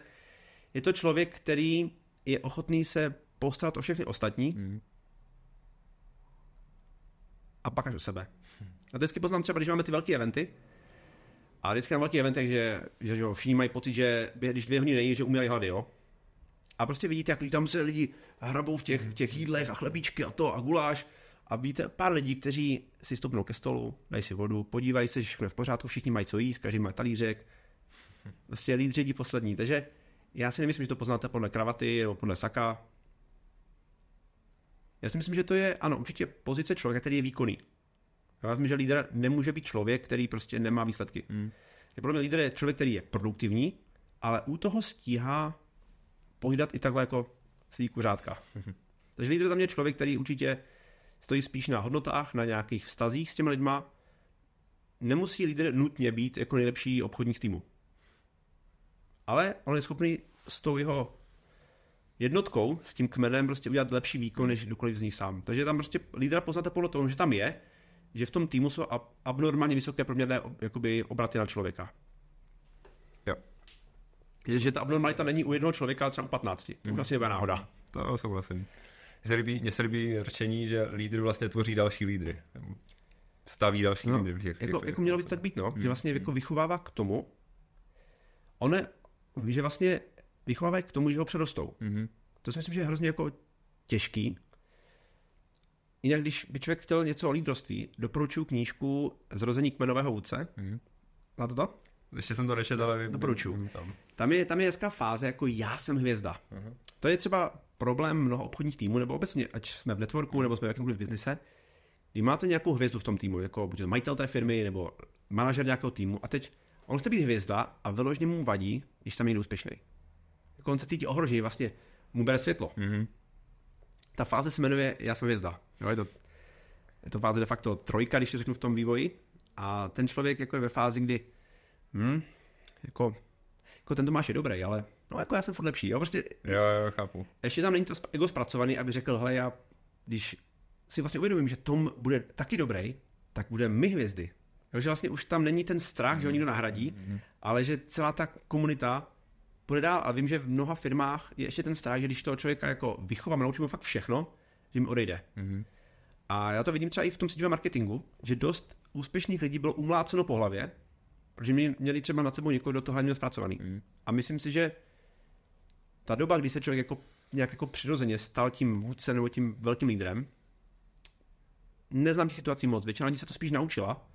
Je to člověk, který je ochotný se postarat o všechny ostatní a pak až o sebe. A vždycky poznám třeba, když máme ty velké eventy, a vždycky na velkých eventech, že všichni mají pocit, že když 2 hodiny není, že umírají hlady, jo. A prostě vidíte, jak tam se lidi hrabou v těch jídlech a chlebíčky a to a guláš. A vidíte pár lidí, kteří si stoupnou ke stolu, dají si vodu, podívají se, že všechno je v pořádku, všichni mají co jíst, každý má talířek. Prostě lídři jedí poslední. Takže já si nemyslím, že to poznáte podle kravaty nebo podle saka. Já si myslím, že to je, ano, určitě pozice člověka, který je výkonný. Já myslím, že lídr nemůže být člověk, který prostě nemá výsledky. Podle mě lídr je člověk, který je produktivní, ale u toho stíhá pohlídat i takhle jako svý kuřátka. Takže lídr za mě je člověk, který určitě stojí spíš na hodnotách, na nějakých vztazích s těmi lidma. Nemusí lídr nutně být jako nejlepší obchodník z týmu. ale on je schopný s tou jeho jednotkou, s tím kmenem prostě udělat lepší výkon, než kdokoliv z nich sám. Takže tam prostě lídra poznáte podle toho, že tam je, že v tom týmu jsou abnormálně vysoké průměrné jakoby obraty na člověka. Jo. Že ta abnormalita není u jednoho člověka, ale třeba u 15. To už asi nebude náhoda. To souhlasím. Mně se líbí řečení, že lídr vlastně tvoří další lídry. Staví další lídry. Jako mělo by to tak být, no. Že vlastně jako vychovává k tomu, že vlastně vychovává k tomu, že ho předostou. To si myslím, že je hrozně jako těžký. Jinak, když by člověk chtěl něco o lídroství, doporučuji knížku Zrození kmenového vůdce. Máte to? Ještě jsem to nečetl, ale doporučuji. Tam je hezká fáze jako já jsem hvězda. To je třeba problém mnoho obchodních týmů, nebo obecně, ať jsme v networku, nebo jsme v jakémkoliv biznise, kdy máte nějakou hvězdu v tom týmu, jako buď majitel té firmy, nebo manažer nějakého týmu, a teď on chce být hvězda a vyloženě mu vadí, když tam je úspěšný. Jako on se cítí ohrožený, vlastně mu bere světlo. Ta fáze se jmenuje já jsem hvězda. Jo, je to fáze de facto 3, když to řeknu v tom vývoji, a ten člověk jako je ve fázi, kdy jako ten Tomáš je dobrý, ale no jako já jsem furt lepší. Jo, prostě, jo, chápu. Ještě tam není to ego zpracovaný, aby řekl, hele, já když si vlastně uvědomím, že Tom bude taky dobrý, tak bude my hvězdy. Jo, že vlastně už tam není ten strach, že ho někdo nahradí, ale že celá ta komunita půjde dál. A vím, že v mnoha firmách je ještě ten strach, že když toho člověka jako vychovám, naučím ho fakt všechno, že mi odejde. A já to vidím třeba i v tom síťovém marketingu, že dost úspěšných lidí bylo umláceno po hlavě, protože měli třeba nad sebou někoho, kdo tohle měl zpracovaný. A myslím si, že ta doba, kdy se člověk jako nějak jako přirozeně stal tím vůdcem nebo tím velkým lídrem, neznám těch situací moc, většina lidí se to spíš naučila.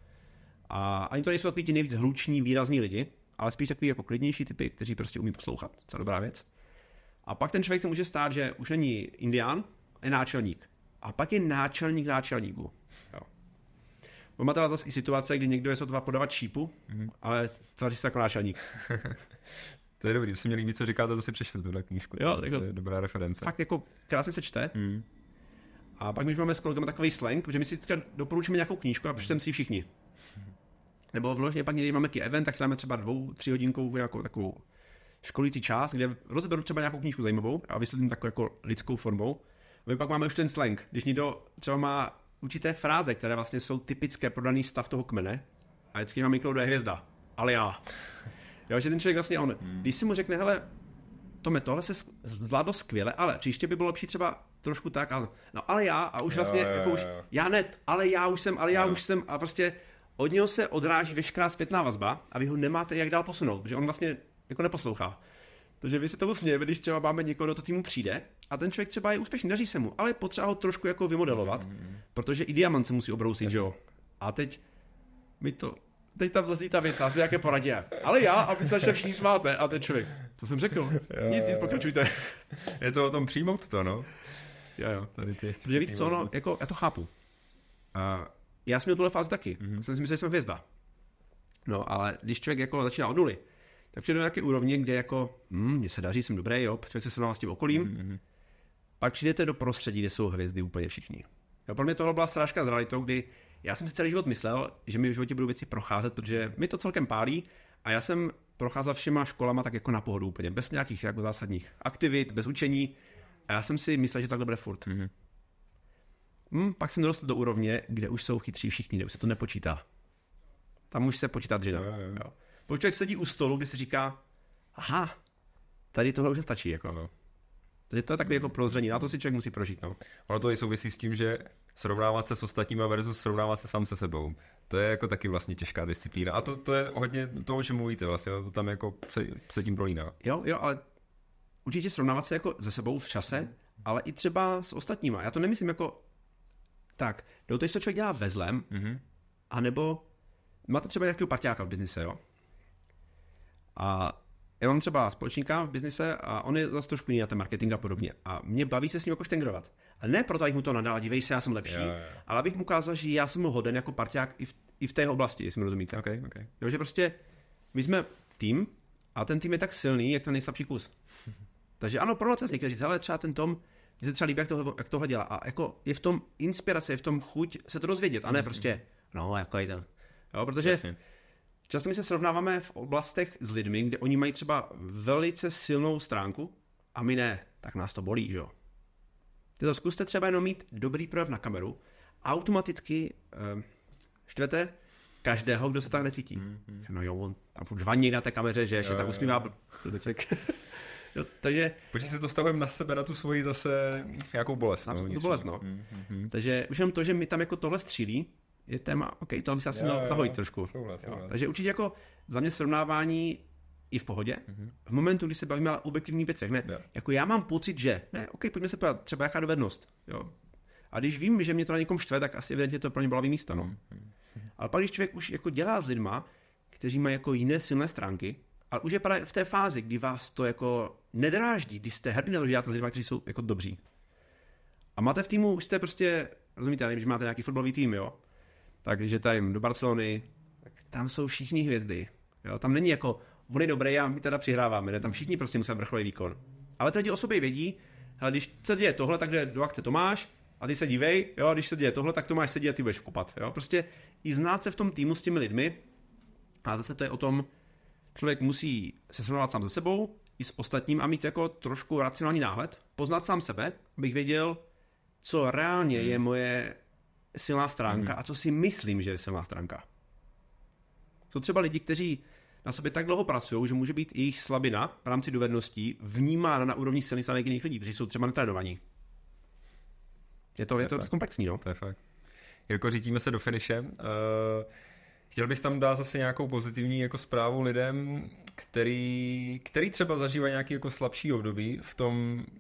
A ani to nejsou takový ti nejvíc hluční, výrazní lidi, ale spíš takový jako klidnější typy, kteří prostě umí poslouchat. Co dobrá věc. A pak ten člověk se může stát, že už není indián, je náčelník. A pak je náčelník náčelníků. Jo. Máte zase i situace, kdy někdo je sotva podávat šípu, ale tváří se jako náčelník. To je dobrý, to se mi líbí, co říkáte, to si přečtu tuhle knížku. Jo, to je dobrá reference. Fakt jako krásně se čte. A pak my máme s kolegama takový slang, protože my si vždycky doporučíme nějakou knížku a přečteme si ji všichni. Nebo vložně pak někdy máme nějaký event, tak si dáme třeba 2-3 hodinkou nějakou takovou školící část, kde rozeberu třeba nějakou knížku zajímavou a vysvětlím takovou jako lidskou formou. My pak máme už ten slang, když někdo třeba má určité fráze, které vlastně jsou typické pro daný stav toho kmene, a vždycky mám Miklou, je hvězda, ale já. Jo, že ten člověk vlastně když si mu řekne, hele, Tome, tohle se zvládlo skvěle, ale příště by bylo lepší třeba trošku tak, no ale já, a už vlastně, jako už, já ne, ale já už jsem, a prostě od něho se odráží veškerá zpětná vazba a vy ho nemáte jak dál posunout, protože on vlastně jako neposlouchá. Takže vy se tomu smějeme, když třeba máme někoho, do toho týmu přijde a ten člověk třeba je úspěšný, daří se mu, ale potřeba ho trošku jako vymodelovat, protože i diamant se musí obrousit, že jo. A teď tam zase ta věta, jsme jaké poradě. Ale já, aby se začal všichni smát, ne? A ten člověk, to jsem řekl, nic, pokračujte. Je to o tom přijmout to, no. Jo. Protože víte co, no, jako, já to chápu. Já jsem měl tuhle fázi taky. Jsem si myslel, že jsem hvězda. No, ale když člověk jako začíná od nuly, tak přijde do nějaké úrovně, kde jako, mně se daří, jsem dobrý, jo, člověk se srovnává s tím okolím. Pak přijdete do prostředí, kde jsou hvězdy úplně všichni. Jo, pro mě tohle byla srážka s realitou, kdy já jsem si celý život myslel, že mi v životě budou věci procházet, protože mi to celkem pálí a já jsem procházel všema školama tak jako na pohodu úplně, bez nějakých jako zásadních aktivit, bez učení a já jsem si myslel, že takhle bude furt. Pak jsem dostal do úrovně, kde už jsou chytří všichni, kde už se to nepočítá. Tam už se počítá dřina. Jo. Pokud člověk sedí u stolu, kde se říká, aha, tady tohle už stačí. Jako. No. Takže to je takový jako prozření, na to si člověk musí prožít. No. Ono to i souvisí s tím, že srovnávat se s ostatníma versus srovnávat se sám se sebou. To je jako taky vlastně těžká disciplína. A to je hodně to, o čem mluvíte vlastně, to tam jako se tím prolíná. Jo, ale určitě srovnávat se jako se sebou v čase, ale i třeba s ostatníma. Já to nemyslím jako tak, to se člověk dělá ve zlém, anebo máte třeba nějakého parťáka v biznise, jo? A já mám třeba společníka v biznise a on je zase trošku jiný na ten marketing a podobně. A mě baví se s ním jako štengrovat. Ale ne proto, abych mu to nadal, dívej se, já jsem lepší, ale abych mu ukázal, že já jsem hoden jako parťák i v té oblasti, jestli mi rozumíte. Okay. Jo, že prostě my jsme tým a ten tým je tak silný, jak ten nejslabší kus. Takže ano, pro nás někdo říct, ale třeba ten Tom, mně se třeba líbí, jak tohle dělá. A jako je v tom inspirace, je v tom chuť se to dozvědět, a ne prostě, no, jako je to. Jo, protože často my se srovnáváme v oblastech s lidmi, kde oni mají třeba velice silnou stránku a my ne, tak nás to bolí, že jo. To zkuste třeba jenom mít dobrý projev na kameru a automaticky štvete každého, kdo se tak necítí. No jo, on tam žvaní na té kameře, že ještě tak usmívá. Jo, takže... Počkej, se to stavujeme na sebe, na tu svoji zase nějakou bolest. Na tu bolest, no. Takže už jenom to, že mi tam jako tohle střílí, je téma, OK, tohle by se asi mělo zahojit trošku. Souhlas. Takže určitě jako za mě srovnávání i v pohodě. V momentu, kdy se bavíme o objektivních věcech, ne, jako já mám pocit, že, ne, OK, pojďme se podívat, třeba jaká dovednost, jo. A když vím, že mě to na někom štve, tak asi evidentně to pro ně bolavý místo, no. Ale pak, když člověk už jako dělá s lidma, kteří mají jako jiné silné stránky, ale už je právě v té fázi, kdy vás to jako nedráždí, kdy jste hrdí na to, že děláte s lidmi, kteří jsou jako dobří. A máte v týmu, už jste prostě, rozumíte, nevím, že máte nějaký fotbalový tým, jo, tak když jdete jim do Barcelony, tak tam jsou všichni hvězdy, jo, tam není jako, on je dobrý a my teda přihráváme, ne, tam všichni prostě musí vrcholový výkon. Ale ty lidi o sobě vědí, hele, když se děje tohle, tak jde do akce Tomáš a ty se dívej, jo, když se děje tohle, tak Tomáš sedí a ty budeš kopat, jo, prostě i znát se v tom týmu s těmi lidmi a zase to je o tom, člověk musí se srovnávat sám se sebou i s ostatním a mít jako trošku racionální náhled, poznat sám sebe, abych věděl, co reálně je moje silná stránka a co si myslím, že je silná stránka. Jsou třeba lidi, kteří na sobě tak dlouho pracují, že může být jejich slabina v rámci dovedností vnímána na úrovni silných stránek jiných lidí, kteří jsou třeba netrénovaní. Je to komplexní, no. To je fakt. Jirko, řítíme se do finiše. Chtěl bych tam dát zase nějakou pozitivní jako zprávu lidem, který třeba zažívají nějaký jako slabší období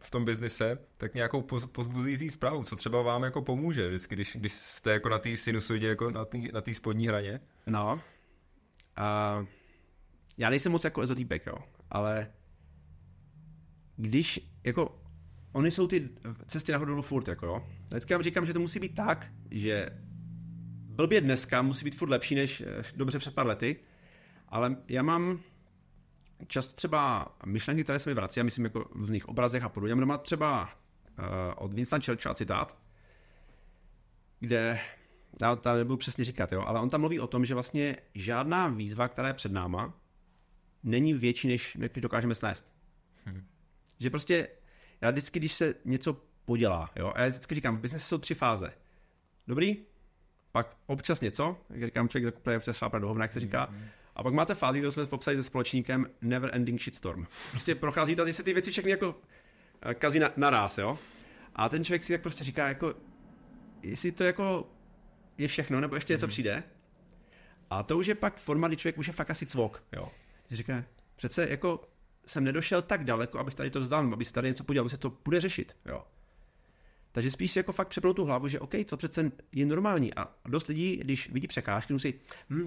v tom biznise, tak nějakou pozbuzující zprávu, co třeba vám jako pomůže vždycky, když jste jako na té sinusoidě, jako na té spodní hraně. No, já nejsem moc jako ezotýpek, jo, ale když jako oni jsou ty cesty nahoru dolů furt, jako jo. Vždycky vám říkám, že to musí být tak, že blbě dneska musí být furt lepší než dobře před pár lety, ale já mám často třeba myšlenky, které se mi vrací, já myslím jako v různých obrazech a podobně. Já mám třeba od Winstona Churchilla citát, kde, já to nebudu přesně říkat, jo, ale on tam mluví o tom, že vlastně žádná výzva, která je před náma, není větší, než dokážeme snést. Že prostě, já vždycky, když se něco podělá, jo, a já vždycky říkám, v biznesu jsou 3 fáze. Dobrý? Pak občas něco, jak říkám, člověk občas šlápne do hovna, jak se říká, a pak máte fázi, kterou jsme popsali se společníkem Never Ending Shitstorm. Prostě prochází tady se ty věci všechny jako kazí naráz, jo. A ten člověk si tak prostě říká, jako, jestli to jako je všechno, nebo ještě něco přijde. A to už je pak forma, kdy člověk už je fakt asi cvok, jo. Že říká, přece jako jsem nedošel tak daleko, abych tady to vzdal, aby se tady něco podělal, aby se to bude řešit, jo. Takže spíš si jako fakt přepnout tu hlavu, že OK, to přece je normální. A dost lidí, když vidí překážky, musí,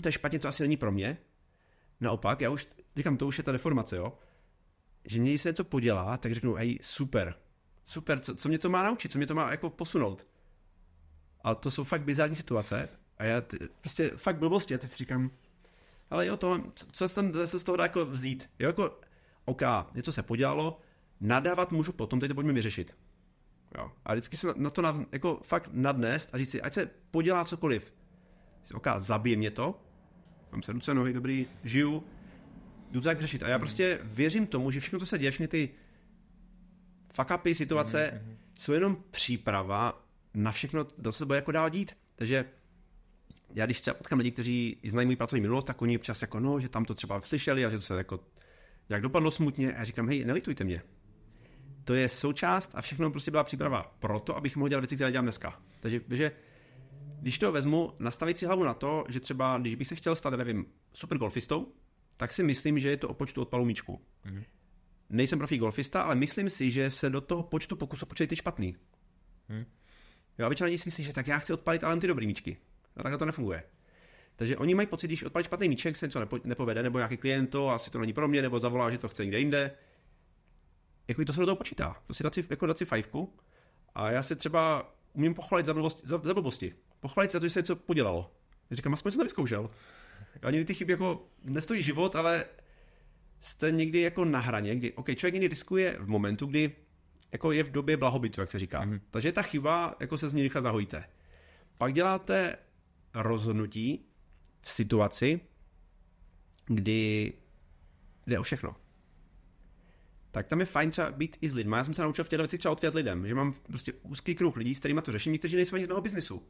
to je špatně, to asi není pro mě. Naopak, já už říkám, to už je ta deformace, jo. Že mě se něco podělá, tak řeknu, hej, super, co mě to má naučit, co mě to má jako posunout. A to jsou fakt bizarní situace. A já prostě fakt blbosti, a teď si říkám, ale jo, to, co se z toho dá jako vzít. Jo, jako, OK, něco se podělalo, nadávat můžu potom, teď to pojďme vyřešit. Jo. A vždycky se na to jako fakt nadnést a říct si, ať se podělá cokoliv. OK, zabije mě to, mám se ruce, nohy, dobrý, žiju, jdu to tak řešit. A já prostě věřím tomu, že všechno, co se děje, všechny ty fuck upy, situace, jsou jenom příprava na všechno, do se bude jako dál dít. Takže já když třeba potkám lidi, kteří znají můj pracovní minulost, tak oni občas jako, no, že tam to třeba slyšeli a že to se jako jak dopadlo smutně. A já říkám, hej, nelitujte mě. To je součást a všechno prostě byla příprava proto, abych mohl dělat věci, které dělám dneska. Takže když to vezmu, nastavit si hlavu na to, že třeba, když bych se chtěl stát, nevím, super golfistou, tak si myslím, že je to o počtu odpalů míčku. Nejsem profí golfista, ale myslím si, že se do toho počtu pokusů počítají ty špatný. Jo, a většina lidí si myslí, že tak já chci odpalit ale ty dobrý míčky. A takhle to nefunguje. Takže oni mají pocit, když odpalí špatný míček, se něco nepovede, nebo nějaký klient to, asi to není pro mě, nebo zavolá, že to chce někde jinde. Jako to se do toho počítá. To si dát si fajfku a já se třeba umím pochválit za blbosti. Pochválit se za to, že se něco podělalo. Já říkám, aspoň jsem to vyzkoušel. Ani ty chyby jako nestojí život, ale jste někdy jako na hraně, kdy člověk někdy riskuje v momentu, kdy jako je v době blahobytu, jak se říká. Takže ta chyba, jako se z ní rychle zahojíte. Pak děláte rozhodnutí v situaci, kdy jde o všechno. Tak tam je fajn třeba být i s lidmi. Já jsem se naučil v těchto věcech třeba odpovědět lidem, že mám prostě úzký kruh lidí, s kterými to řeším, někteří nejsou ani z mého biznisu.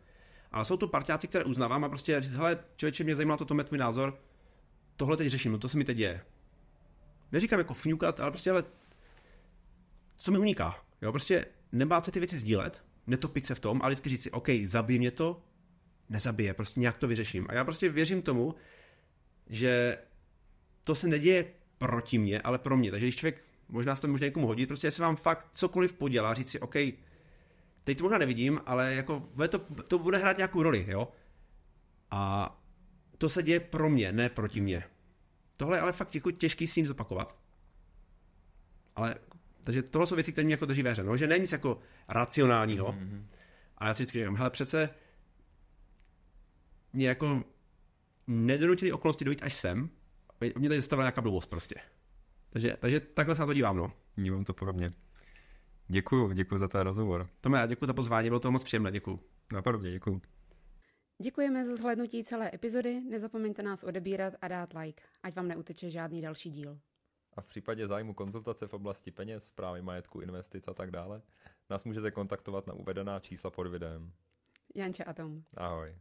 Ale jsou to parťáci, které uznávám a prostě říct, hele, člověče, mě zajímalo toto, tvůj názor, tohle teď řeším, no to se mi teď děje. Neříkám jako fňukat, ale prostě, ale co mi uniká, jo, prostě nebát se ty věci sdílet, netopit se v tom, ale vždycky říct si, OK, zabij mě to, nezabije, prostě nějak to vyřeším. A já prostě věřím tomu, že to se neděje proti mně, ale pro mě. Takže když člověk, možná se to může někomu hodit, prostě jestli vám fakt cokoliv podělá, říct si, OK, teď to možná nevidím, ale jako to bude hrát nějakou roli, jo. A to se děje pro mě, ne proti mně. Tohle je ale fakt jako těžký si nic zopakovat. Ale, takže tohle jsou věci, které mě jako drží ve hře, no, že není nic jako racionálního. Mm-hmm. A já si vždycky říkám, hele, přece mě jako nedonutili okolnosti dojít až sem, mě tady zastavila nějaká blbost prostě. Takže takhle se na to dívám, no. Dívám to podobně. Děkuju za ten rozhovor. Tome, já děkuji za pozvání, bylo to moc příjemné, děkuju. Napadně, děkuju. Děkujeme za zhlédnutí celé epizody, nezapomeňte nás odebírat a dát like, ať vám neuteče žádný další díl. A v případě zájmu konzultace v oblasti peněz, správy majetku, investic a tak dále, nás můžete kontaktovat na uvedená čísla pod videem. Janča a Tom. Ahoj.